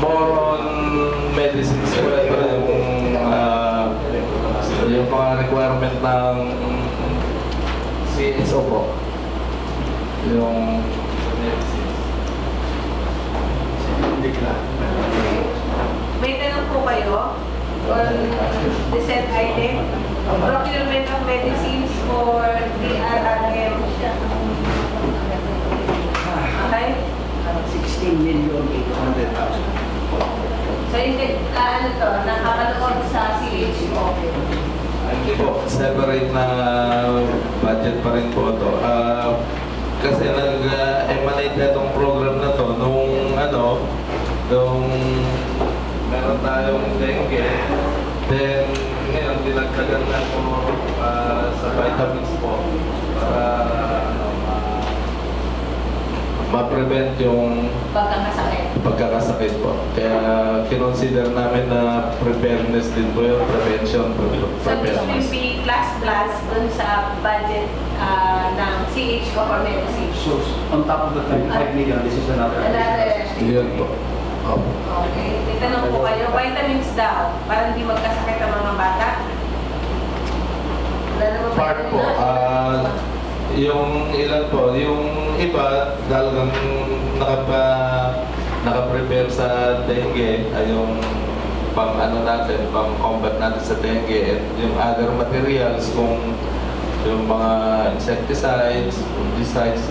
more on medicines po ito yung mga requirement ng CSO po. Yung medicines. May tanong po kayo on the said item. Procurement of medicines for DRRM. Okay? 16,800,000. So, hindi, ano to, nakapanood sa CHO. Hindi po, separate na budget pa rin po ito. Kasi nag-emanate na itong program na to nung meron tayong dengue. Then, ngayon, dinagdagan na po sa vitamins po para ma-prevent yung pagkakasakit po. Kaya kinonsider namin na preparedness din po yung prevention. So, this will be plus dun sa budget ng CHO for medicine. So, on top of the 35 million, this is another. Yun po. Okay. May tanong po kayo, vitamins daw, para hindi magkasakit ang mga bata? Wala naman Part po, yung ilan po, yung iba talagang naka-prepare sa dengue, ay yung pang natin, pang combat natin sa dengue, and yung other materials kung yung mga insecticides, fungicides,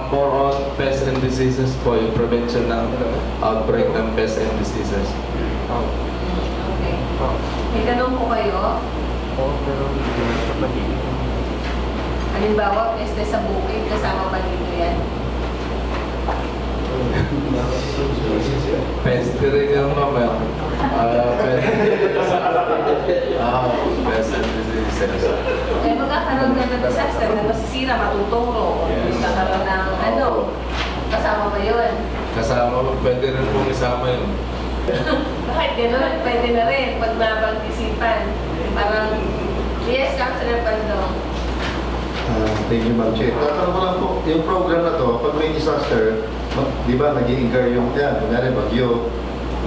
more on pest and diseases po, yung prevention ng outbreak ng pest and diseases. Okay. May tanong po kayo? Halimbawa, peste sa bukid, kasama ba dito yan? Pest rin yung mama. Pest and diseases. Eh, magkakaroon na ng disaster na masisira, matuturo. Yes. Magkakaroon ng kasama ba yun? Kasama, pwede rin pong isama yun. Bakit gano'n? Pwede na rin pag nabang-isipan. Parang, yes, Councilor Pandong. Thank you, Ma'am Chair. Tatanong ko lang po, yung program na to, pag may disaster, di ba, nag-i-incur yung yan, kunyari bagyo,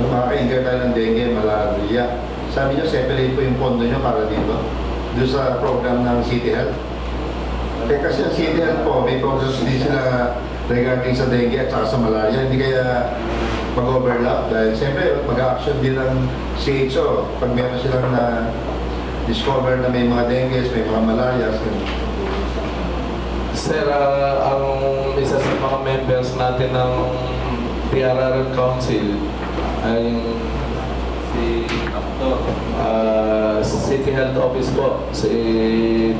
makaka-incur tayo ng dengue, malaria. Sabi nyo, separate po yung pondo nyo para dito, doon sa program ng City Health. Kasi ang City Health po, may programs din sila regarding sa dengue at saka sa malaria. Hindi kaya mag-overlap dahil siyempre mag-action din ng CHO pag meron silang na-discover na may mga dengue, may mga malaria. Sir, ang isa sa mga members natin ng TRRM Council ay si City Health Office po, si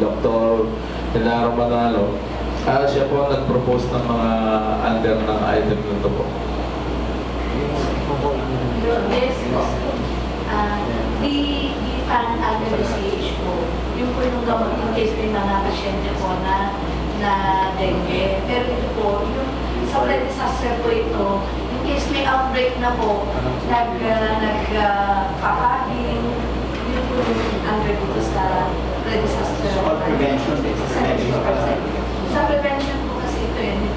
Dr. Genaro Manalo. Siya po nag-propose ng mga under ng item nito po. Yes, the fan under the CHO, yung po yung gamot in case may mga pasyente po na dengue. Pero ito po, yung sa pre-disaster po ito, in case may outbreak na po, nagpapaging, yun po yung under dito sa pre-disaster. So, prevention, Sa prevention po kasi ito yun,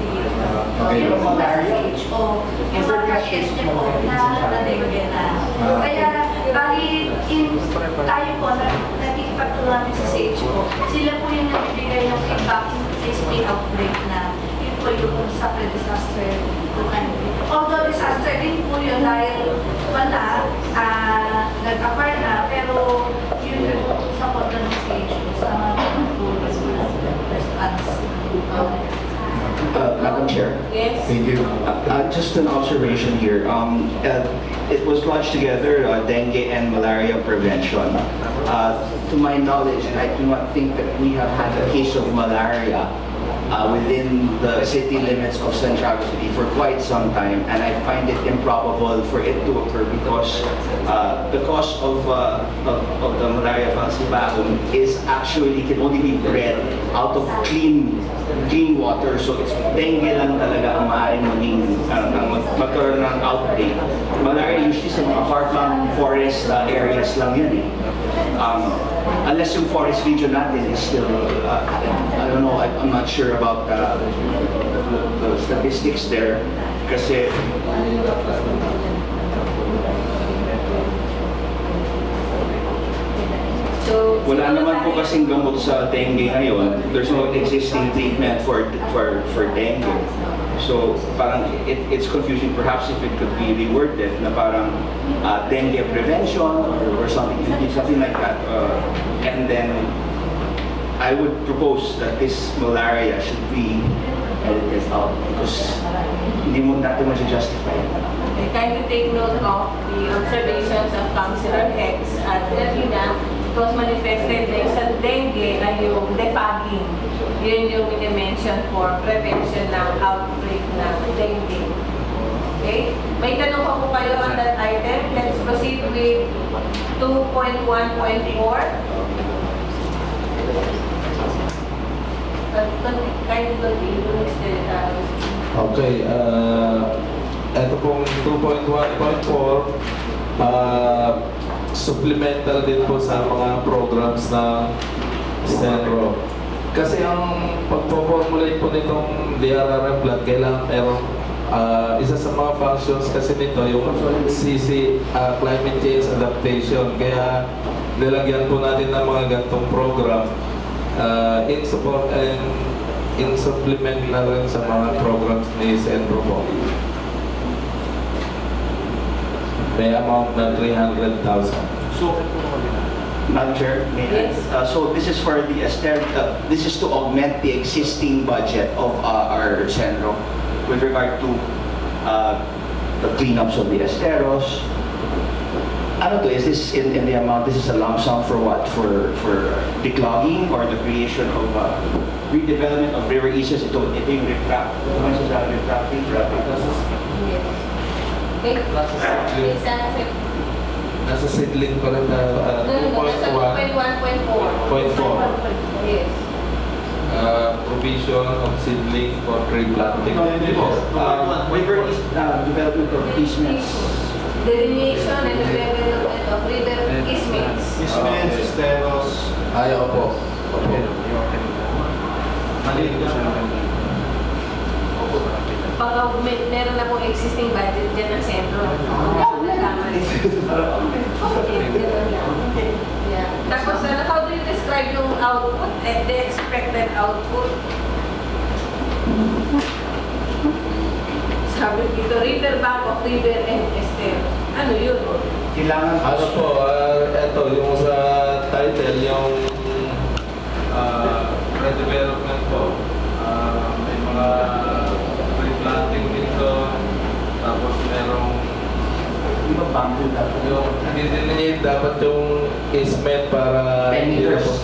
Okay. yung mga sa CHO, yung mga pasyente po na dengue na. Kaya, bali, tayo po, nakikipagtulungan sa CHO, sila po yung nagbibigay ng feedback in case may outbreak na. Yun po yung sa pre-disaster. Although disaster din po yun dahil wala, nag-apart na, pero yun yung support ng CHO sa mga response. Madam Chair. Yes. Thank you. Just an observation here. it was launched together, dengue and malaria prevention. To my knowledge, I do not think that we have had a case of malaria within the city limits of Central City for quite some time, and I find it improbable for it to occur because the cause of the malaria falciparum is actually can only be bred out of clean water, so it's dengue lang talaga ang maaaring magkaroon ng outbreak. Malaria usually sa mga far-flung forest areas lang yun eh. Unless yung forest region natin is still, I don't know, I'm not sure about the statistics there. Kasi So, wala naman po kasing gamot sa dengue ngayon. There's no existing treatment for dengue. So parang it's confusing. Perhaps if it could be reworded na parang dengue prevention or something like that. And then I would propose that this malaria should be edited out because hindi mo natin ma-justify. I kindly take note of the observations of Councilor Hex at Davina. It was manifested na yung sa dengue ay yung defogging. Yun yung mini-mention for prevention ng outbreak ng dengue. Okay? May tanong pa po kayo on that item. Let's proceed with 2.1.4. Kindly continue, Mr. Taros. Okay, ito pong 2.1.4, supplemental din po sa mga programs ng Senro. Kasi ang pagpo-formulate po nitong DRRM plan, kailangan merong isa sa mga functions kasi nito yung CC, Climate Change Adaptation. Kaya nilagyan po natin ng mga gantong program in support and in supplement na rin sa mga programs ni Senro po. May amount na 300,000. So, Madam Chair, Yes. So this is for the this is to augment the existing budget of our Senro with regard to the cleanups of the esteros. Ano to? Is this in the amount? This is a lump sum for what? For declogging or the creation of redevelopment of river eases? Ito yung riprap. Ano sa ripraping? Yes. Okay. Please answer. Nasa seedling ko lang na No, nasa 2.1.4. 2.4. Yes. Provision of seedling for tree planting. River development of easements. Delineation and development of river easements. Easements, esteros. Ay, opo. Opo. Pag meron na pong existing budget dyan ng sentro. Tama rin. Yeah. Tapos, how do you describe yung output and the expected output? Sabi dito, river bank of river and ester. Ano yun? Kailangan Ano po, ito yung sa title, yung redevelopment po. May mga replanting dito, tapos merong di ba bamboo dapat? yung didelineate dapat yung easement para 10 meters.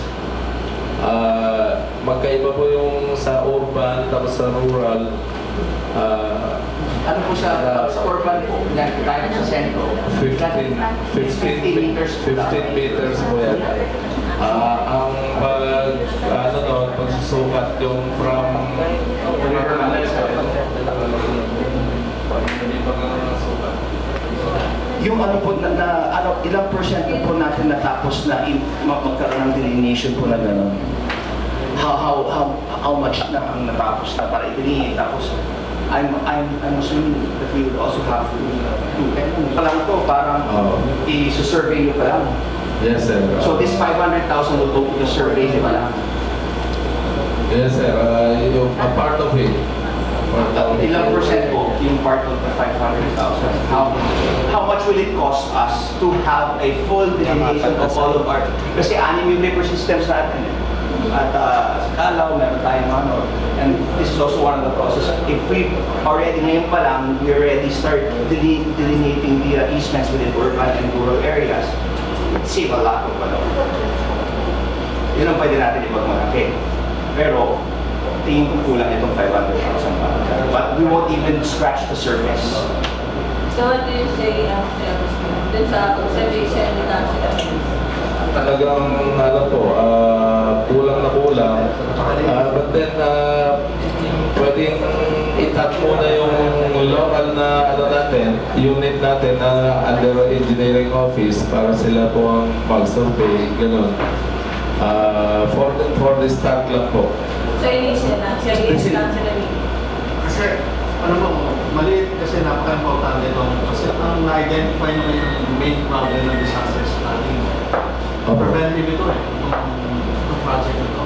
magkaiba po yung sa urban tapos sa rural. Ano po sa urban po? Tayo sa sentro. 15 meters po yan. Ang pagsusukat yung from Yung ano po ilang percent po natin natapos na magkaroon ng delineation po na gano'n? How much na ang natapos na para i-delineate? Tapos I'm assuming that we would also have to lang to parang i-survey nyo pa lang. Yes, sir. So this 500,000 will go to the survey nyo pa lang. Yes, sir. Yung a part of it. Ilang percent po yung part of the 500,000? How much will it cost us to have a full delineation of all of our... Kasi 6 yung paper systems natin eh. at sa Calao, meron tayong ano. And this is also one of the process. If we already ngayon pa lang, we already start delineating the easements within urban and rural areas, it save a lot of ano. Yun ang pwede natin ipagmalaki. Pero, tingin ko kulang itong 500,000 pa. But we won't even scratch the surface. So what do you say after dun sa observation ni Councilor? Talagang ano po, kulang na kulang. But then, pwedeng itap muna yung local na ano natin, unit natin na under engineering office para sila po ang mag-survey, gano'n. For the start lang po. So initial lang, siya is Councilor Lee. Kasi, ano mo, maliit kasi napaka-importante ito. Kasi ang na-identify mo yung main problem ng disaster planning. Preventive ito itong project na ito.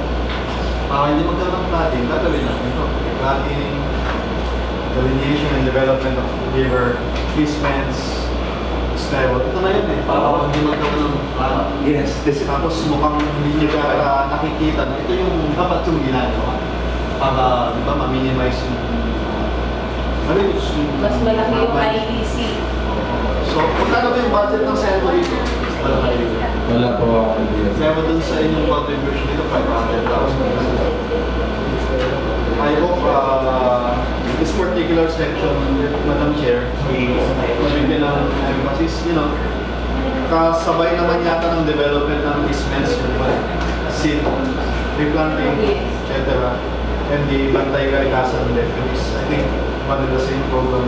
Para hindi magkaroon ng flooding, gagawin natin ito. Flooding, delineation and development of river, easements, stable. Ito na yun eh, para hindi magkaroon ng flooding. Yes, this is Tapos mukhang hindi nyo nakikita na ito yung dapat yung ginagawa. Para, di ba, ma-minimize yung Mas malaki yung IEC. So, magkano ba yung budget ng SEMO dito? Wala pa dito. Wala po ako idea. SEMO dun sa inyong contribution dito, 500,000. I hope this particular section, Madam Chair, mabigyan ng emphasis, you know, kasabay naman yata ng development ng easements, seed, replanting, etc. And the bantay kalikasan ng refugees. I think one of the same program.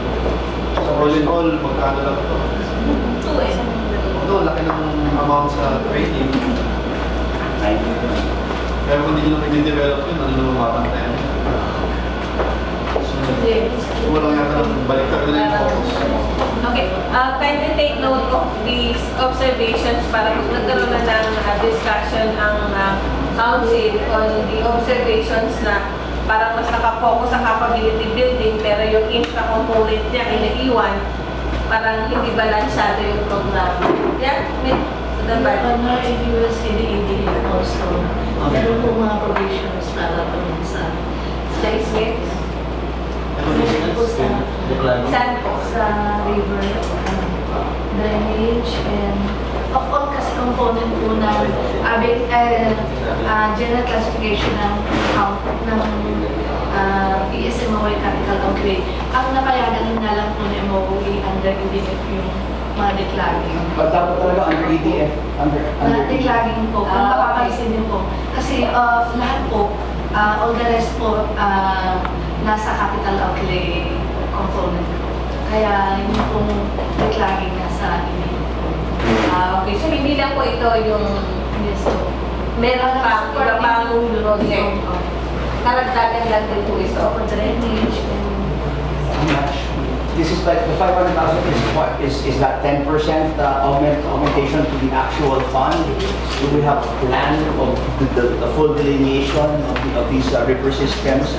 So all in all, magkano lang ito? Two eh. Ito, laki ng amount sa training. Pero kung hindi nyo nag-develop yun, ano naman mapantayan? So, wala yata ng baliktad na yung focus. Okay, kindly take note of these observations para kung nagkaroon na ng discussion ang council on the observations na parang mas nakafocus sa capability building pero yung infra component niya inaiwan, parang hindi balansyado yung program. Yeah, the Honor, if you will see the EDF also, meron po mga provisions para po sa placements. meron po Saan po? sa river, drainage, and of all kasi component po ng general classification ng PSMOE capital outlay. Ang napayagan na lang po ng MOE under EDF yung mga declaring. But dapat talaga under EDF, under Declaring po, kung mapapansin niyo po. Kasi lahat po, all the rest po, nasa capital outlay component po. Kaya yung pong declaring nasa EDF po. Okay, so hindi lang po ito yung Yes po. meron pa, iba pang project. Karagdagan lang din po ito. So, drainage and how much? This is like the 500,000 is what? Is that 10% augmentation to the actual fund? Do we have a plan of the full delineation of these river systems?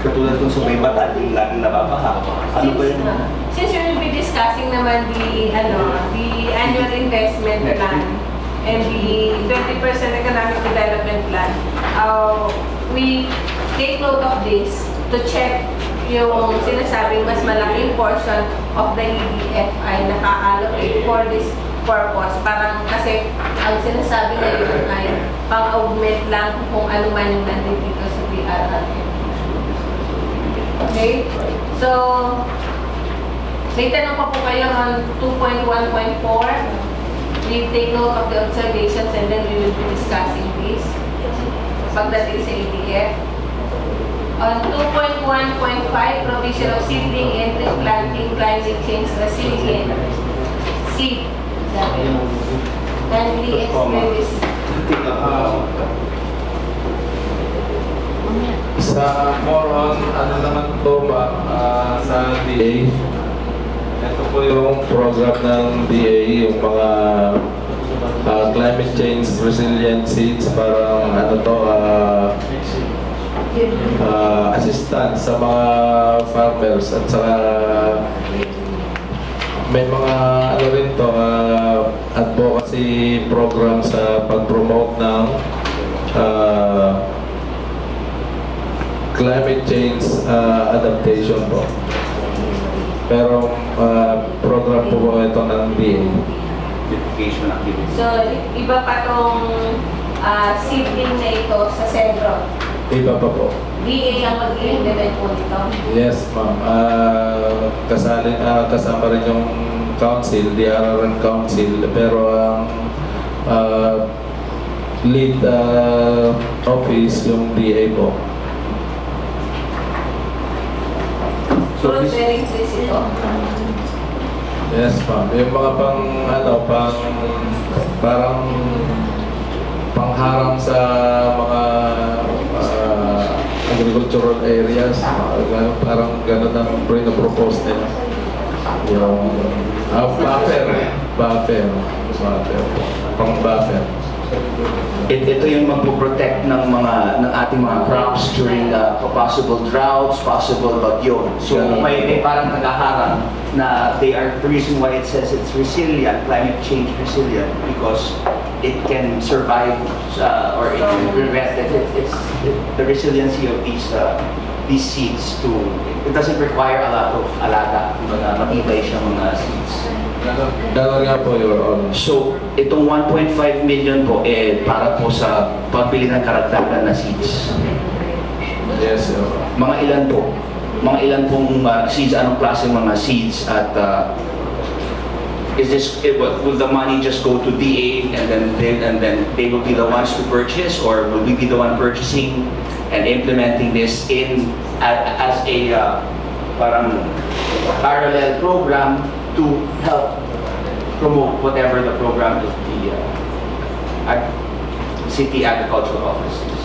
Katulad dun sa may bata, yung laging nababaha. Ano ba yun? Since we will be discussing naman the annual investment plan and the 20% economic development plan, we take note of this to check yung sinasabing mas malaking portion of the EDF ay naka-allocate for this purpose. Parang kasi ang sinasabi ngayon ay pang-augment lang kung ano man yung nandito sa PRRM. Okay? So, may tanong pa po kayo on 2.1.4. We take note of the observations and then we will be discussing this pagdating sa EDF. On 2.1.5, provision of seedling and tree planting, climate change resilient seed. Kindly explain this. Sa more on, ano naman to ba, sa DA, ito po yung program ng DA, yung mga climate change resilient seeds, parang ano to, assistance sa mga farmers at saka may mga ano rin to, advocacy program sa pag-promote ng climate change adaptation po. Pero program po ito ng DA. Education activity. So, iba pa tong seedling na ito sa sentro. Iba pa po. DA ang mag-implement po nito. Yes, ma'am. Kasama rin yung council, DRRN council, pero ang lead office yung DA po. Fruit bearing trees ito. Yes, ma'am. Yung mga parang pangharang sa mga agricultural areas, parang gano'n ang propose nila. Yung buffer, pang buffer. Ito yung magpo-protect ng ating mga crops during possible droughts, possible bagyo. So may parang nagaharang na the reason why it says it's resilient, climate change resilient, because it can survive or it can prevent the resiliency of these seeds it doesn't require a lot of alaga, matibay siyang seeds. Gano'n nga po, Your Honor. So, itong 1.5 million po, para po sa pagbili ng karagdagan na seeds. Yes, Your Honor. Mga ilan po? Mga ilan pong seeds, anong klaseng mga seeds at will the money just go to DA and then they will be the ones to purchase, or will we be the one purchasing and implementing this as a parang parallel program to help promote whatever the program of the city agricultural office is?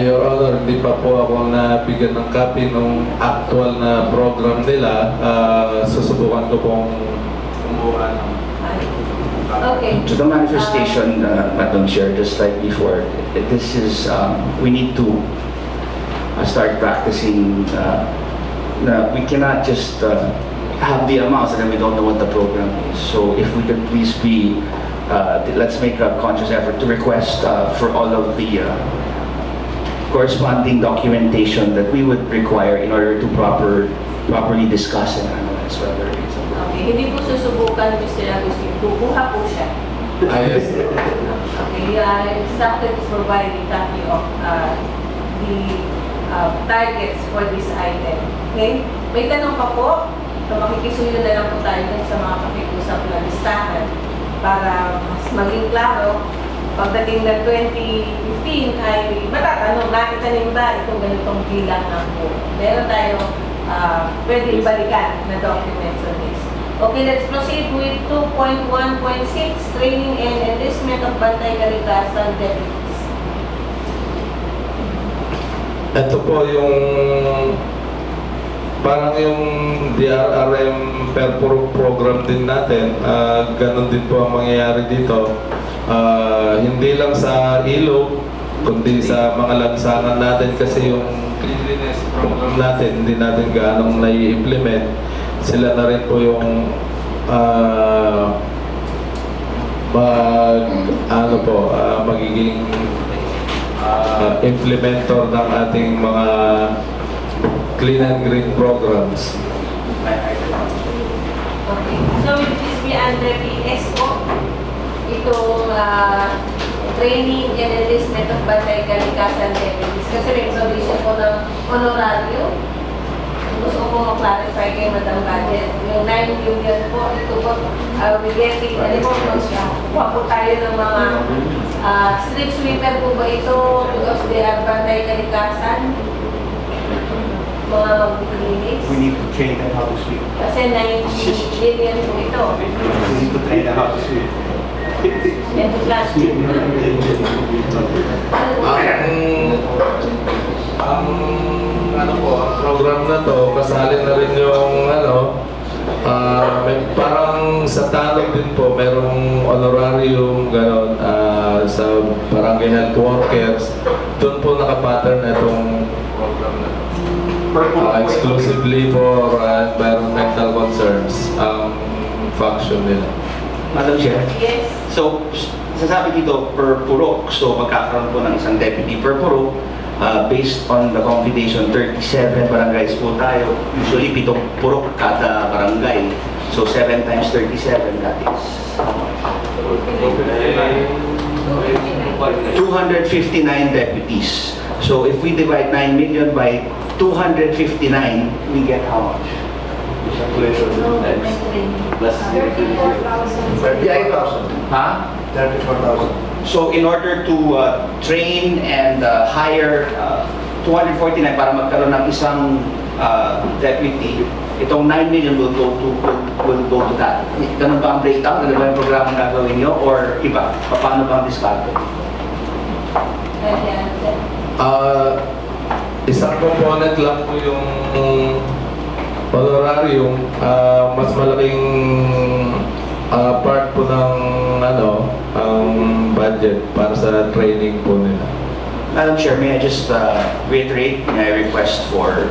Your Honor, hindi pa po ako nabigyan ng copy ng actual na program nila. Susubukan ko pong kumuha ng... Okay. To the manifestation, Madam Chair, just like before, this is, we need to start practicing, we cannot just have the amounts and then we don't know what the program is. So if we could please be, let's make a conscious effort to request for all of the corresponding documentation that we would require in order to properly discuss and analyze whether it's a Okay, hindi po susubukan, Mr. Agustin. Kukuha po siya. Yes. Okay, instructed to provide a copy of the targets for this item. Okay? May tanong pa po. So, makikisuyo na lang po tayo dun sa mga pakikusap na listahan para mas maging klaro. Pagdating ng 2015 ay matatanong, nakitanim ba itong ganitong bilang ng po? Meron tayo pwede ibalikan na documents on this. Okay, let's proceed with 2.1.6, training and enlistment of Bantay Kalikasan deputies. Ito po yung parang yung DRRM per program din natin. Ganon din po ang mangyayari dito. Hindi lang sa ilog, kundi sa mga lansangan natin kasi yung cleanliness program natin, hindi natin gaanong nai-implement. Sila na rin po yung magiging implementor ng ating mga clean and green programs. Okay, so will this be under the ESCO? Itong training and enlistment of Bantay Kalikasan deputies. Kasi may provision po ng honorario. Gusto ko ma-clarify kay Madam Budget. Yung 9 million po, ito po, we're getting, kuha po tayo ng mga street sweeper po ba ito because they are Bantay Kalikasan? Mga mag-clinics? We need to train them how to sweep. Kasi 9 million po ito. We need to train them how to sweep. Ito plastic. Ang program na to, kasali na rin yung may parang sa tanong din po, merong honorarium gano'n sa barangay health workers. Doon po nakapattern na itong program na to. Exclusively for environmental concerns ang function nila. Madam Chair? Yes. So, sasabi dito per purok. So magkakaroon po ng isang deputy per purok. Based on the computation, 37 barangays po tayo. Usually 7 purok kada barangay. So 7 times 37, that is 259 deputies. So if we divide 9 million by 259, we get how much? Plus 38,000. Huh? 34,000. So in order to train and hire 249 para magkaroon ng isang deputy, itong 9 million will go to that. Ganun ba ang breakdown? Ganun ba yung programa na gagawin nyo? Or iba? Paano ba ang discount? Isang component lang po yung honorarium. Mas malaking part po ng ang budget para sa training po nila. Madam Chair, may I just reiterate my request for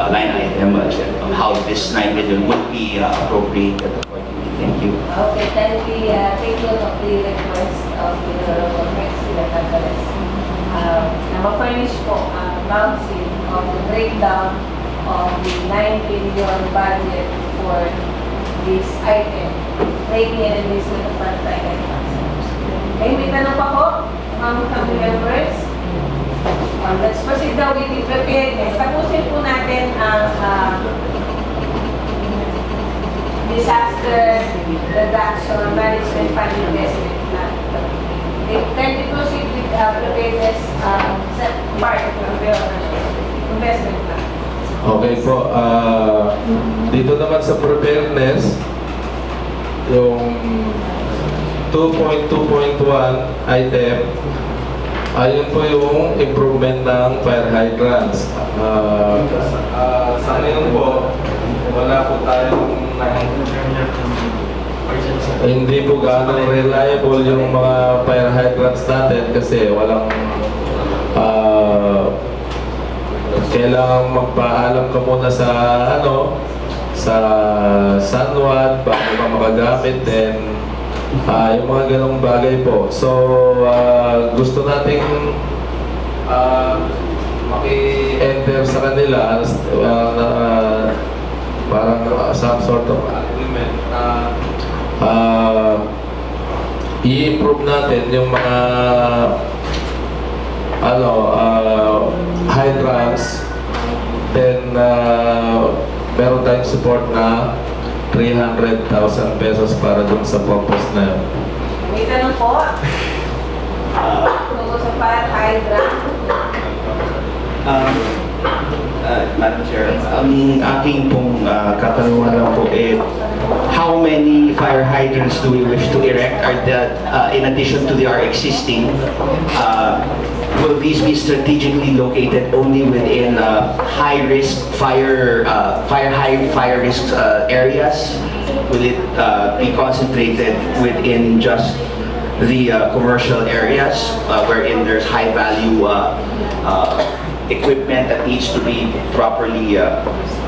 line item budget on how this 9 million would be appropriated accordingly. Thank you. Okay, then we take note of the request of the Honorable President Gonzales. Na ma-furnish po ang bouncing of the breakdown of the 9 billion budget for this item, making an enlistment of part-time officers. Okay, may tanong pa po, mga family members? Let's proceed now with the preparedness. Tapusin po natin ang disaster reduction management fund investment plan. Can we proceed with preparedness part of the investment plan? Okay po. Dito naman sa preparedness, yung 2.2.1 item, ayun po yung improvement ng fire hydrants. Sa ngayon po, wala po tayong hindi po gaano reliable yung mga fire hydrants natin kasi walang kailangang magpaalam ka muna sa sa Sanwan bago ka makagamit, then yung mga ganong bagay po. So gusto nating maki-enter sa kanila parang some sort of agreement na i-improve natin yung mga hydrants, then meron tayong support na 300,000 pesos para dun sa purpose na yun. May tanong po? Tungkol sa fire hydrant. Madam Chair, ang aking pong katanungan lang po how many fire hydrants do we wish to erect? Are that, in addition to our existing, will these be strategically located only within high-risk fire risk areas? Will it be concentrated within just the commercial areas wherein there's high-value equipment that needs to be properly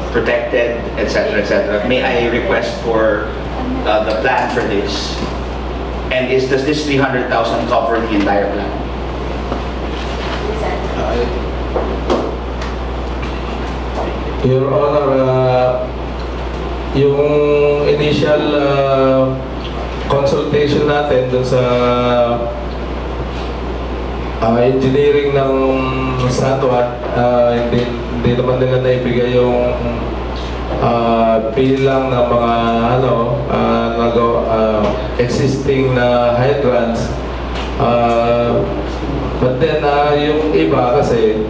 protected, etc., etc.? May I request for the plan for this? And does this 300,000 cover the entire plan? Your Honor, yung initial consultation natin dun sa engineering ng Sanwan, hindi naman nila naibigay yung bilang ng mga existing na hydrants. But then yung iba kasi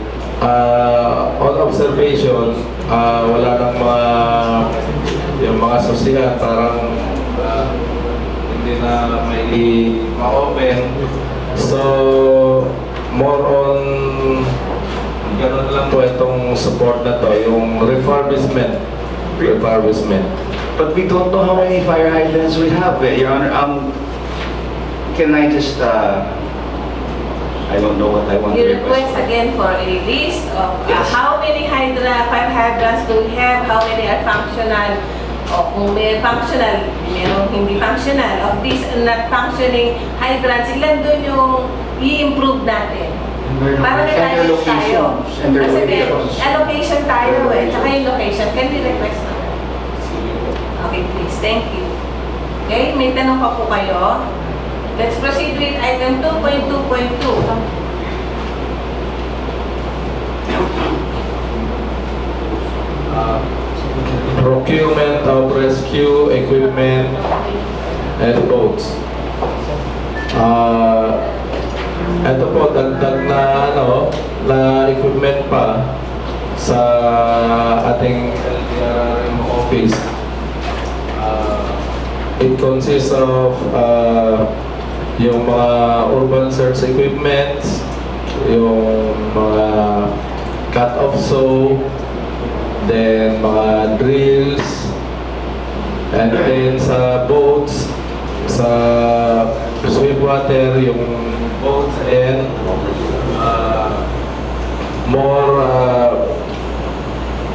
on observation, wala nang yung mga sosihan parang hindi na may ma-open. So more on ganun lang po itong support na to, yung refurbishment. But we don't know how many fire hydrants we have, Your Honor. Can I just, I don't know what I want to You request. request again for a list of how many fire hydrants do we have, how many are functional, O kung may functional, mayroong hindi functional, of these not functioning hydrants, ilan doon yung i-improve natin? Para may Center tayo. location. Center Kasi may locations. allocation tayo eh, tsaka yung location. Can we request na? Okay, please. Thank you. Okay, may tanong pa po kayo. Let's proceed with item 2.2.2. Procurement of rescue equipment and boats. Ito po, dagdag na na equipment pa sa ating LTRRM office. It consists of yung mga urban search equipment, yung mga cut-off saw, then mga drills, and then sa boats, sa Swiftwater, yung boats and more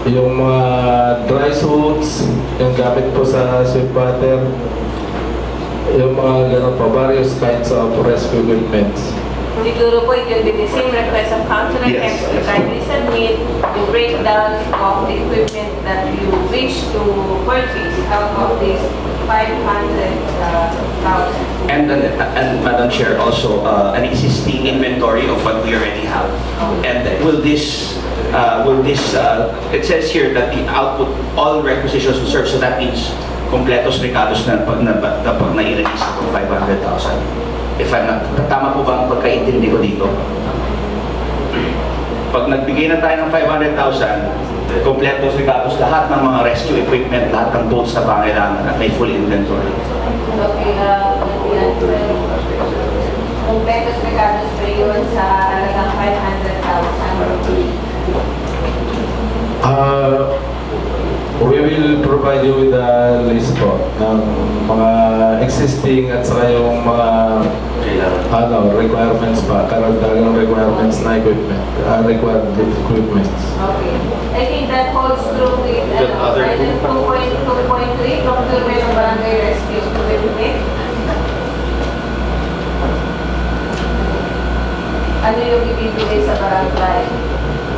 yung mga dry suits, yung gamit po sa Swiftwater, yung mga ganun pa, various kinds of rescue equipment. Siguro po it will be the same request of Council and Yes, X to yes. kindly submit the breakdown of the equipment that you wish to purchase out of this 500,000. And Madam Chair, also an existing inventory of what we already have. And will this, it says here that the output, all requisitions will serve, so that means kompletos recados na pag na-release itong 500,000. If I'm not, tama po ba ang pagkaintindi ko dito? Pag nagbigay na tayo ng 500,000, kompletos recados lahat ng mga rescue equipment, lahat ng boats na pangailangan at may full inventory. Okay, completos recados pa yun sa halagang 500,000. We will provide you with a list po ng mga existing at saka yung mga requirements pa, karagdagang requirements na equipment, required equipments. Okay. I think that holds true with item 2.2.3, procurement of barangay rescue equipment. Ano yung ibibigay sa barangay?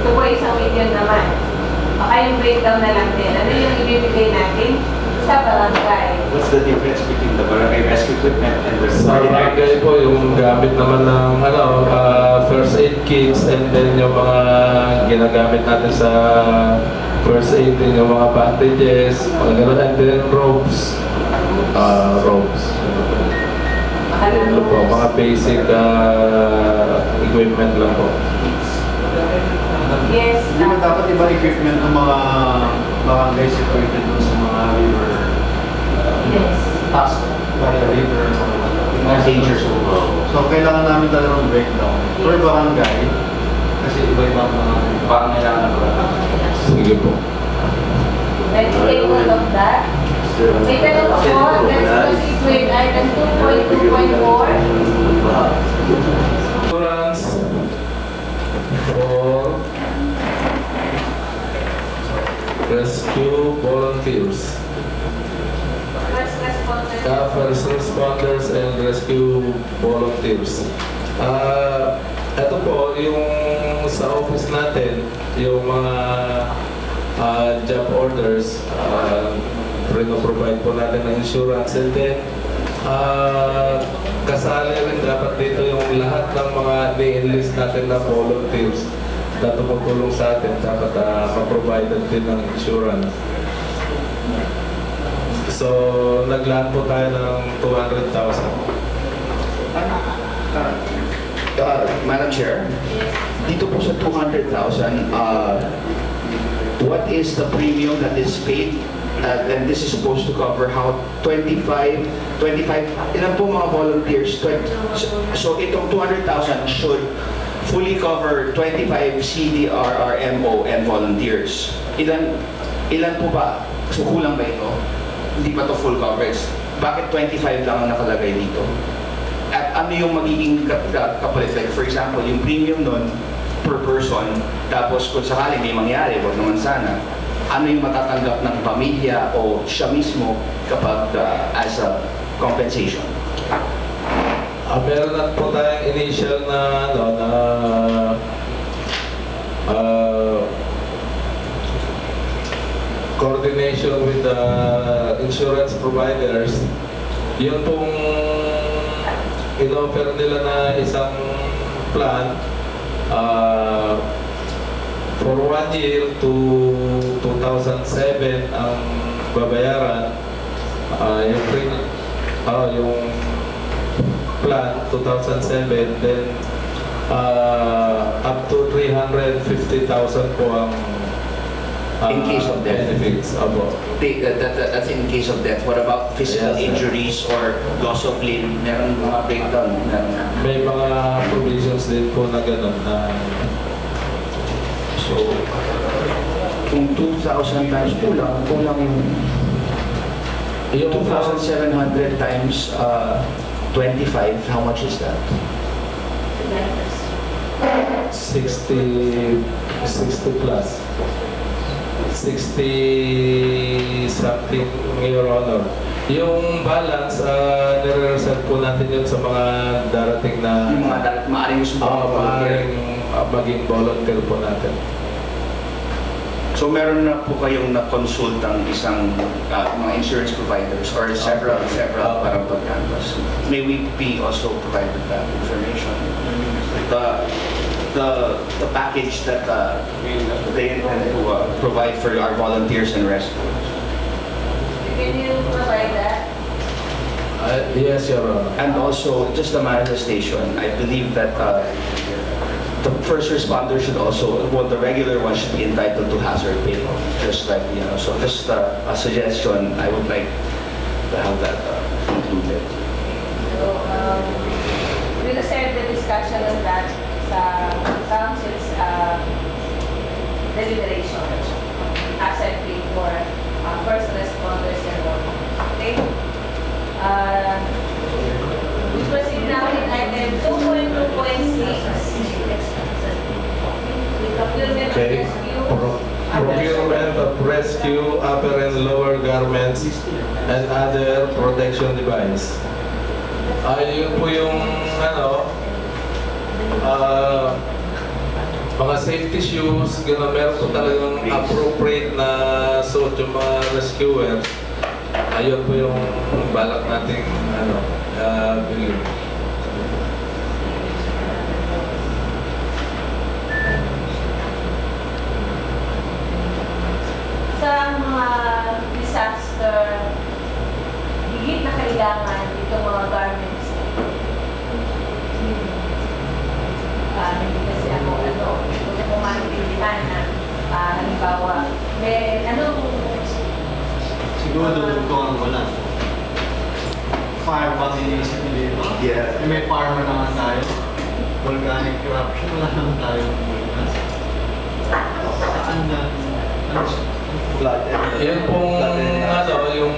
Ito po 1 million naman. Baka yung breakdown na lang din. Ano yung ibibigay natin sa barangay? What's the difference between the barangay rescue equipment and the Sa barangay po, yung gamit naman ng first aid kits, and then yung mga ginagamit natin sa first aid din, yung mga bandages, mga ganun, and then ropes. Ano po, mga basic equipment lang po. Yes. Hindi ba dapat iba equipment ng mga barangay situated doon sa mga river? Yes. Task by the river. Mga danger zone. So, kailangan namin talagang breakdown per barangay kasi iba-iba ang mga Pangailangan ko lang. Sige po. Let's take note of that. May tanong ako, let's proceed with item 2.2.4. Insurance for rescue volunteers. First responders and rescue volunteers. Ito po, yung sa office natin, yung mga job orders, provide po natin ng insurance, and then kasali rin dapat dito yung lahat ng mga ni-enlist natin na volunteers na tumutulong sa atin, dapat ma-provide din ng insurance. So, naglaan po tayo ng 200,000. Madam Chair, dito po sa 200,000, what is the premium that is paid? And this is supposed to cover how 25, ilan po mga volunteers? So itong 200,000 should fully cover 25 CDRRMO and volunteers. Ilan po ba? So kulang ba ito? Hindi pa to full coverage. Bakit 25 lang ang nakalagay dito? At ano yung magiging kapalit? Like for example, yung premium nun per person, tapos kung sakaling may mangyari, wag naman sana, ano yung matatanggap ng pamilya o siya mismo kapag as a compensation? Meron na po tayong initial na coordination with the insurance providers. Yun pong in-offer nila na isang plan for 1 year to 2007 ang babayaran. Yung plan 2007, then up to 350,000 po ang In case of death. benefits. Abo. That's in case of death. What about physical Yes, sir. injuries or loss of limb? Meron mga breakdown. May mga provisions din po na gano'n na so Kung 2,000 times kulang yung 2,700 times 25, how much is that? 60 plus 60 something, Your Honor. Yung balance, nire-reserve po natin yun sa mga darating na Yung mga maaaring gusto maaaring maging volunteer po natin. So meron na po kayong na-consult ang isang mga insurance providers or several para pag-canvas. May we be also provided that information? The package that they intend to provide for our volunteers and rescuers. Can you provide that? Yes, Your Honor. And also, just the manifestation, I believe that the first responder should also, well, the regular one should be entitled to hazard pay. Just like, so just a suggestion, I would like to have that included. So, we'll start the discussion on that sa council's deliberation. Asset pay for first responders and all. Okay? We proceed now in item 2.2.6. Procurement of Okay. rescue. Procurement of rescue, upper and lower garments, and other protection device. Yun po yung mga safety shoes, gano'n, meron po talagang appropriate na suot yung mga rescuers. Ayun po yung balak nating bilhin. Sa mga disaster, higit na kailangan itong mga garments. Hindi kasi ako, kung ako maintindihan na, halimbawa, may, Siguro dugtungan ko lang. Fire bang iniisip nila? Yeah. May farmer naman tayo. Volcanic eruption, wala naman tayo. Saan na? Flood. Yun pong yung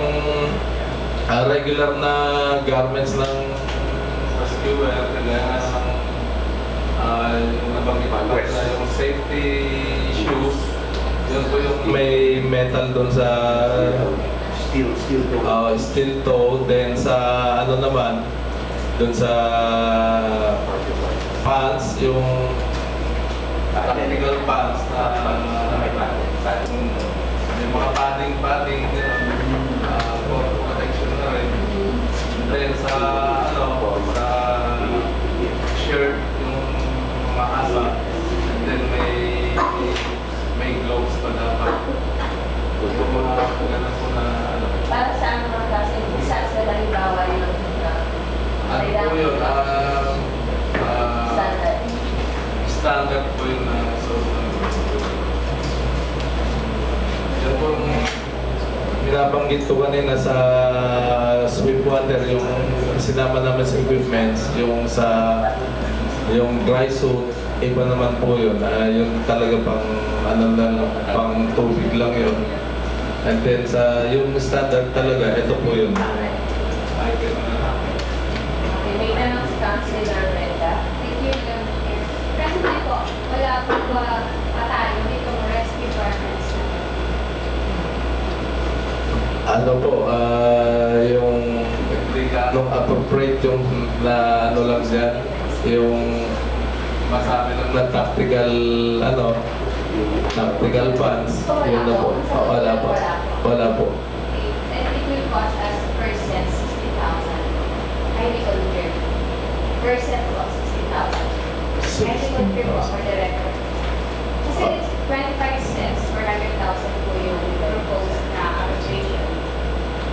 regular na garments ng rescuer, kagaya ng yung nabanggit ko na yung safety shoes. Yun po yung may metal doon sa steel toe. Then sa naman, doon sa pants, yung tactical pants na may mga padding, for protection na rin. Then sa sa shirt, yung mga asa, and then may gloves pa dapat. Yung mga ganun po na para sa mga klaseng disaster, halimbawa yun, po yun, standard. standard po yun na yan po yung binabanggit ko kanina sa Sweetwater, yung sinama namin sa equipments, yung dry suit, iba naman po yun. Yung talaga pang tubig lang yun. And then yung standard talaga, ito po yun. Okay, may tanong si Councilor Brenda. Thank you, Madam Chair. Presently po, wala po ba tayo nitong rescue garments? Ano po, yung nung appropriate yung na ano lang dyan, yung masabi lang na tactical, tactical funds, yun na po. Wala po. Wala po. Okay. And it will cost us per set 60,000. Kindly confirm. Per set po, 60,000. Kindly confirm po for the record. Kasi it's 25 cents per 100,000 po yung proposed na arbitration.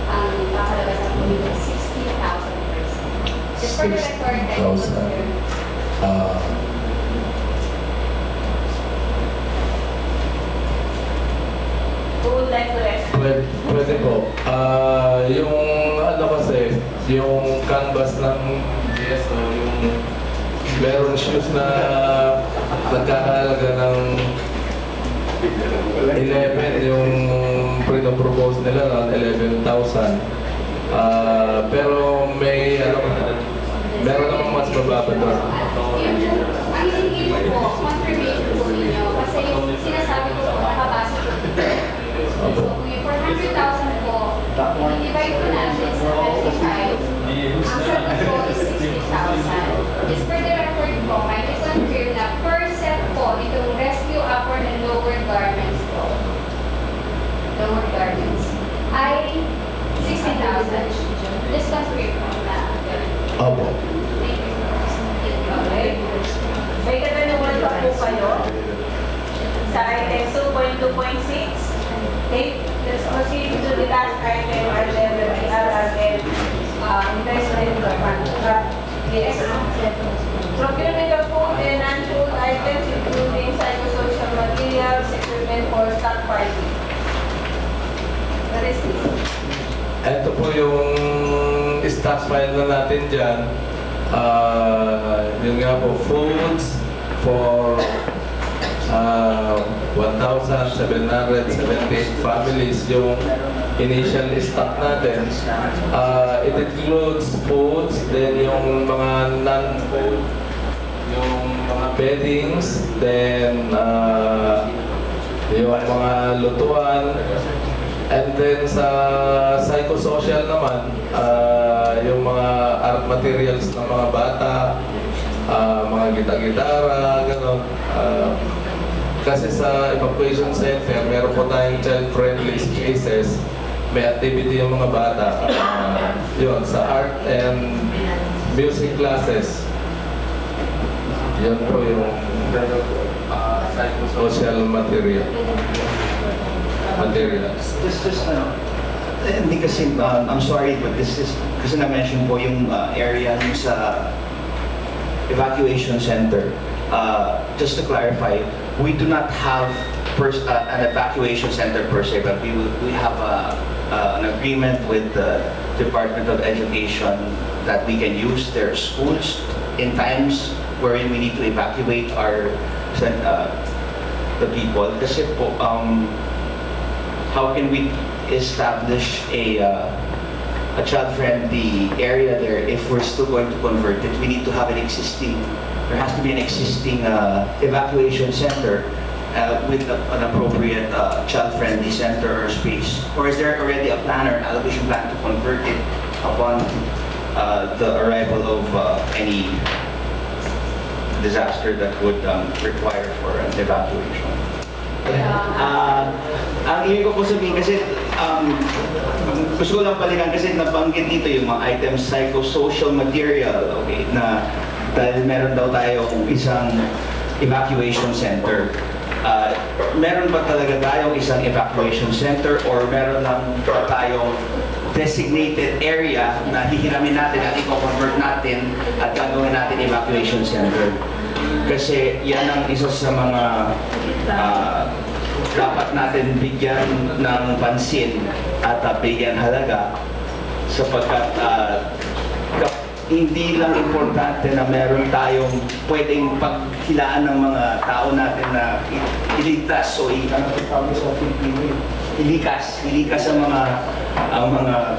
Ang kakalabasan po yung 60,000 per set. Just for the record, kindly 60,000. confirm. Who would like to rest? Pwede po. Yung ano kasi, yung canvas ng GSO, yung meron shoes na nagkakahalaga ng 11, yung pinopropose nila ng 11,000. Pero may meron namang mas mababa doon. Ang hihingi ko po, confirmation po ninyo. Kasi yung sinasabi ko po, nakabasa ko po. So, kung yung 400,000 po, i-divide ko natin sa 25, ang sagot po is 60,000. Just for the record po, may confirm na per set po, itong rescue upper and lower garments po, lower garments, ay 60,000. Just confirm po na. Opo. Thank you. Okay. May katanungan pa po kayo sa item 2.2.6. Okay, let's proceed to the last item, RRL, investment fund. Yes. Procurement of food and non-food items including psychosocial materials, equipment for stock party. What is this? Ito po yung stockpile na natin dyan. Yun nga po, foods for 1,778 families yung initial stock natin. It includes foods, then yung mga non-food, yung mga beddings, then yung mga lutuan, and then sa psychosocial naman, yung mga art materials ng mga bata, mga gitara, gano'n. Kasi sa evacuation center, meron po tayong child-friendly spaces. May activity yung mga bata. Yun, sa art and music classes. Yun po yung psychosocial materials. Hindi kasi, I'm sorry, but this is, kasi na-mention po yung area yung sa evacuation center. Just to clarify, we do not have an evacuation center per se, but we have an agreement with the Department of Education that we can use their schools in times wherein we need to evacuate the people. Kasi po, how can we establish a child-friendly area there if we're still going to convert it? We need to have there has to be an existing evacuation center with an appropriate child-friendly center or space. Or is there already a plan or an allocation plan to convert it upon the arrival of any disaster that would require for an evacuation? Ang ibig ko po sabihin kasi gusto ko lang balikan kasi nabanggit dito yung mga items psychosocial material, okay, na dahil meron daw tayong isang evacuation center. Meron ba talaga tayong isang evacuation center or meron lang ba tayong designated area na hihiramin natin at i-convert natin at gagawin natin evacuation center? Kasi yan ang isa sa mga dapat natin bigyan ng pansin at bigyan halaga sapagkat hindi lang importante na meron tayong pwedeng pagkilaan ng mga tao natin na iligtas o ilikas ang mga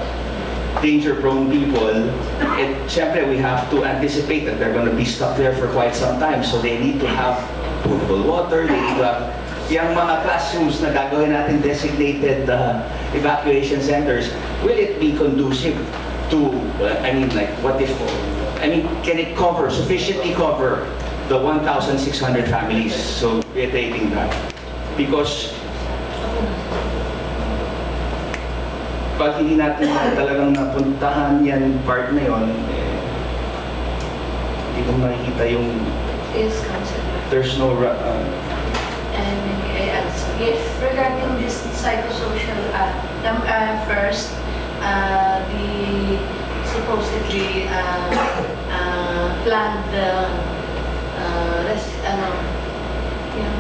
danger-prone people. And syempre, we have to anticipate that they're going to be stuck there for quite some time. So they need to have potable water, they need to have yung mga classrooms na gagawin natin designated evacuation centers, will it be conducive to, I mean, like, what if, I mean, can it sufficiently cover the 1,600 families? So, reiterating that. Because, pag hindi natin talagang napuntahan yan part na yon, hindi ko makikita yung, Yes, Councilor. there's no, And yes, regarding this psychosocial, first, the supposedly planned yung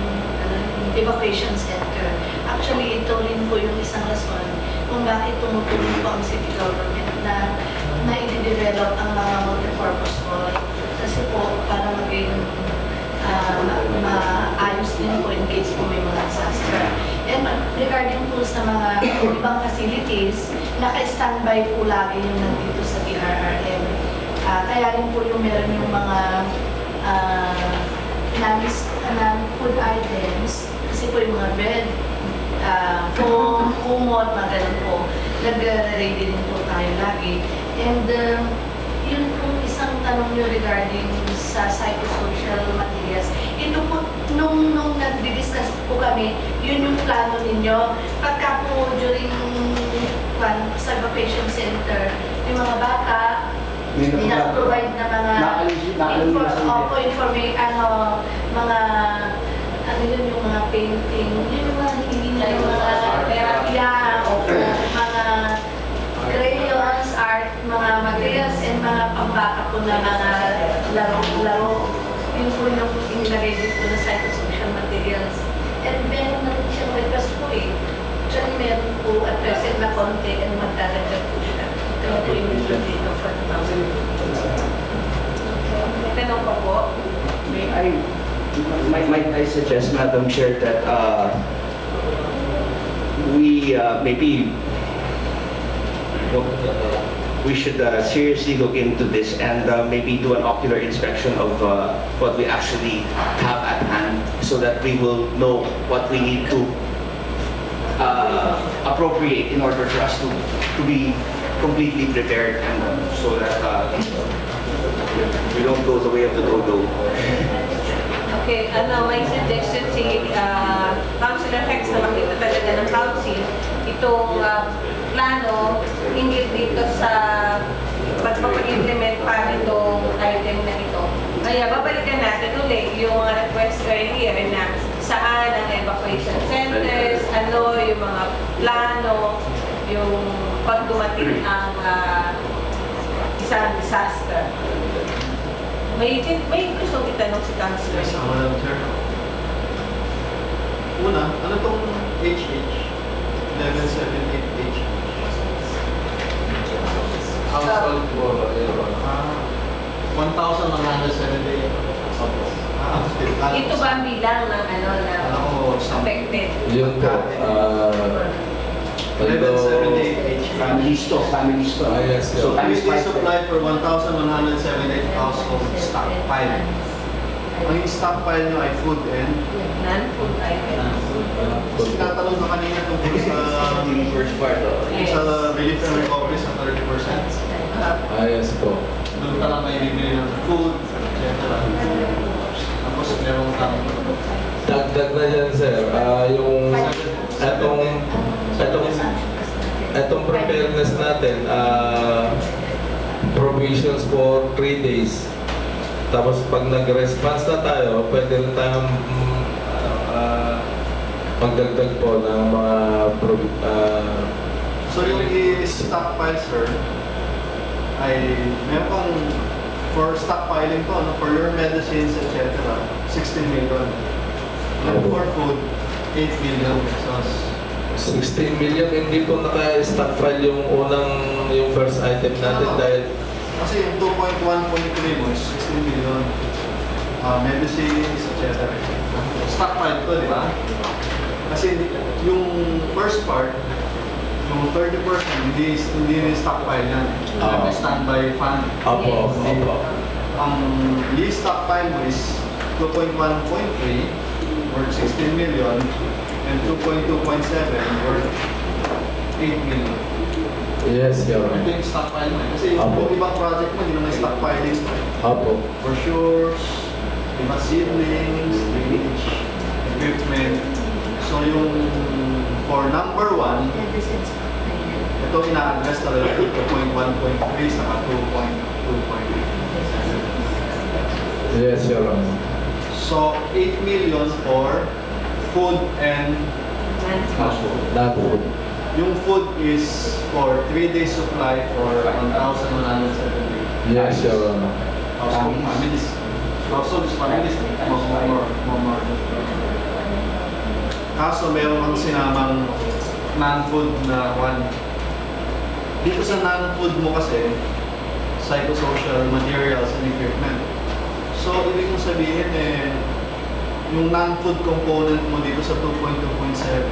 evacuation center. Actually, ito rin po yung isang rason kung bakit tumutulong po ang city government na i-develop ang mga multipurpose mall. Kasi po, para maging maayos din po in case po may mga disaster. And regarding po sa mga ibang facilities, naka-standby po lagi yung nandito sa DRRM. Kaya rin po yung meron yung mga food items, kasi po yung mga bread, foam, kumot, mga ganun po. Nag-ready din po tayo lagi. And yun po isang tanong nyo regarding sa psychosocial materials. Ito po, nung nag-discuss po kami, yun yung plano ninyo. Pagka po during sa evacuation center, yung mga bata, provide na mga mga yung mga painting, yun yung mga hindi na yung mga o mga crayons, art, mga materials, and mga pambata po na mga laro-laro. Yun po yung inilagay dito na psychosocial materials. And meron na rin siyang request po eh. Actually, meron po at present na konti and magdadagdag po siya. Ito po yung dito for 2015. May tanong pa po. might I suggest, Madam Chair, that we should seriously look into this and maybe do an ocular inspection of what we actually have at hand, so that we will know what we need to appropriate in order for us to be completely prepared, and so that we don't go the way of the dodo. Okay, may suggestion si Councilor Hex na makita talaga ng council itong plano hinggil dito sa pagpapag-implement pa itong item na ito. Kaya babalikan natin ulit yung mga request earlier na saan ang evacuation centers, yung mga plano, yung pag dumating ang isang disaster. May gusto itanong si Councilor. Yes, Madam Chair. Una, ano tong HH? 1178H. Household for 1,178. Ito ba ang bilang ng affected? Yun po. 1178H. Family store. Yes, So, This is times five. supplied for 1,178 household stockpile. Ang stockpile nyo ay food and Non-food items. tinatanong na kanina tungkol sa First part, sa relief and recovery sa 30%. Yes po. Doon ka lang may bibili ng food, etc. Tapos meron kang Dagdag na yan, sir. Yung etong preparedness natin, provisions for 3 days. Tapos pag nag-response na tayo, pwede rin tayong magdagdag po ng mga So yung i-stockpile, sir, ay meron kang for stockpiling to, for your medicines, etc., 16 million. And for food, 8 million pesos. 16 million, hindi po naka-stockpile yung first item natin dahil Kasi yung 2.1.3 mo is 16 million. Medicines, etc. Stockpile to, di ba? Kasi yung first part, yung 30%, hindi stockpile yan. May standby fund. Opo. Ang i-stockpile mo is 2.1.3 worth 16 million and 2.2.7 worth 8 million. Yes, Your Ito Honor. yung stockpile mo eh. Kasi Apo. yung ibang project mo, hindi naman stockpiling mo eh. Opo. Brochures, mga seedlings, drainage, equipment. So yung for number 1, ito ina-address talaga 2.1.3 saka 2.2.7. Yes, Your Honor. So 8 million for food and household. Not food. Yung food is for 3 days supply for 1,170. Yes, Your Honor. Household families. Household is families. More. Kaso meron kang sinamang non-food na one. Dito sa non-food mo kasi, psychosocial materials and equipment. So, ibig mong sabihin yung non-food component mo dito sa 2.2.7,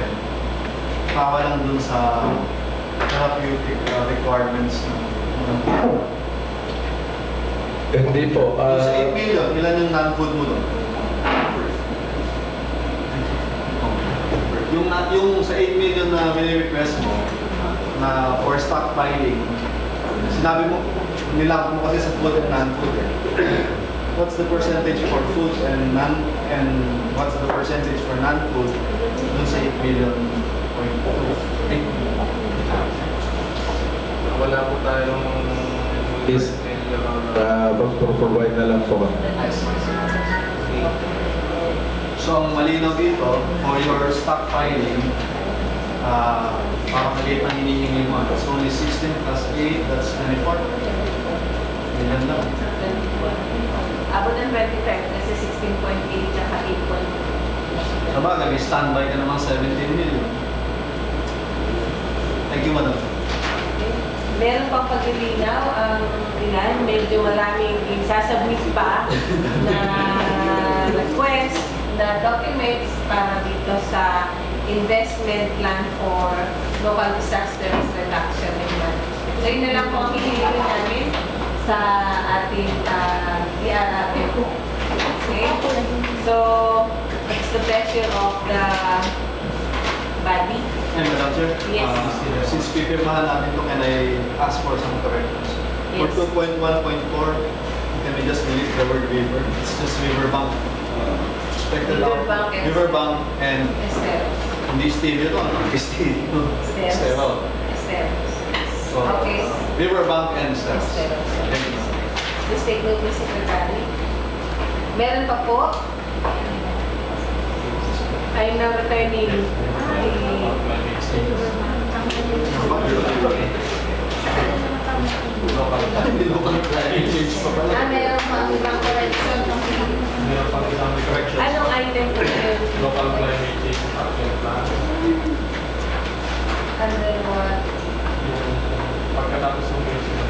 tawa lang dun sa therapeutic requirements ng Hindi po. Yung sa 8 million, ilan yung non-food mo doon? Yung sa 8 million na mini-request mo na for stockpiling, sinabi mo, nilap mo kasi sa food and non-food eh. What's the percentage for food and what's the percentage for non-food dun sa 8 million point 2? Wala po tayong Yes. Provide na lang po. So, ang malinaw dito, for your stockpiling, para maliit ang hinihingi mo, it's only 16 plus 8, that's 24. Ganyan lang. Abot ng 25 kasi 16.8 tsaka 8.2. Sa bagay, may standby ka naman 17 million. Thank you, madam. Meron pang paglilinaw ang ilan, medyo maraming isasubmit pa na request na documents para dito sa investment plan for local disaster risk reduction and management. So yun na lang po ang hinihingin namin sa ating DRRF. Okay? So, it's the pleasure of the body. And Madam Chair, Yes. since pipirmahan natin ito, can I ask for some corrections? Yes. For 2.1.4, can we just delete the word river? It's just riverbank. Expected out. Riverbank and- Riverbank and Esteros. hindi stereo to, ano? Stereo. Esteros. Stereo. Esteros. So, Okay. Riverbank and Esteros. Esteros. Thank you. Please take note, Mr. Secretary. Meron pa po. I'm now returning the Local climate change pa pala. meron pang ibang correction. meron pang isang correction. Anong item po yun? Local climate change action plan. Under what? Yung pagkatapos ng mission.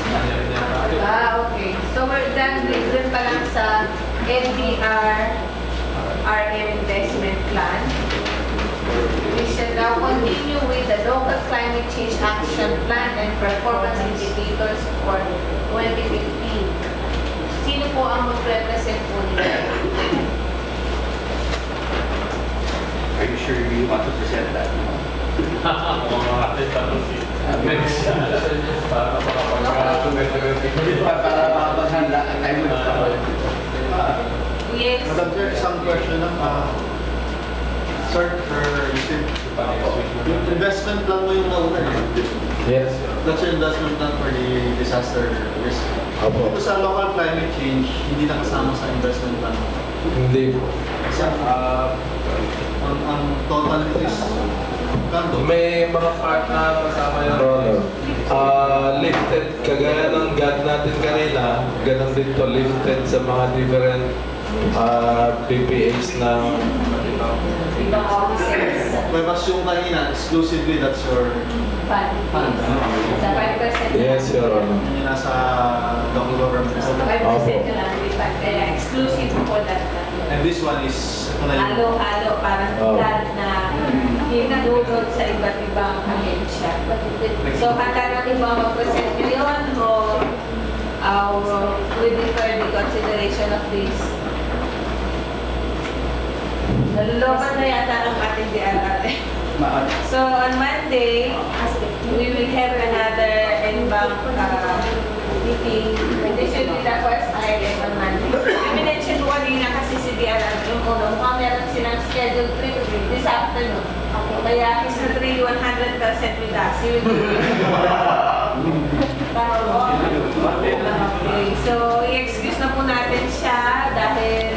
Kanya rin yan tayo. Okay. So we're done dun pa lang sa NDR RM investment plan. We shall now continue with the local climate change action plan and performance indicators for 2015. Sino po ang mag-represent po nito? Are you sure you want to present that? Mga mga atin tanong si para makapag-2015. Para makapaghanda ang time mo. Yes. Madam Chair, isang question lang. Sir, yung investment plan mo yung nauna eh. Yes. That's your investment plan for the disaster risk. Opo. Ito sa local climate change, hindi nakasama sa investment plan. Hindi po. Kasi ang total is kanto. May mga part na kasama yun. Lifted, kagaya ng GAD natin kanina, ganun din to lifted sa mga different PPAs ng Ibang offices. Whereas yung kanina, exclusively that's your Fund. fund. Sa 5%. Yes, Your Honor. Yung nasa local government. 5% na lang, di ba? Kaya exclusive po that. And this one is, ito na yung Halo-halo, parang Oh. lahat na hinadulot sa iba't ibang ahensya. So, handa natin ba mag-present ngayon o we defer the consideration of this? Nalulupan na yata ng ating DRRF. So on Monday, we will have another NBank meeting. This will be the first item on Monday. I-mention ko kanina kasi si DRR yung uno. Mukhang meron silang scheduled trip this afternoon. Kaya he's not really 100% with us. He will be okay, so i-excuse na po natin siya dahil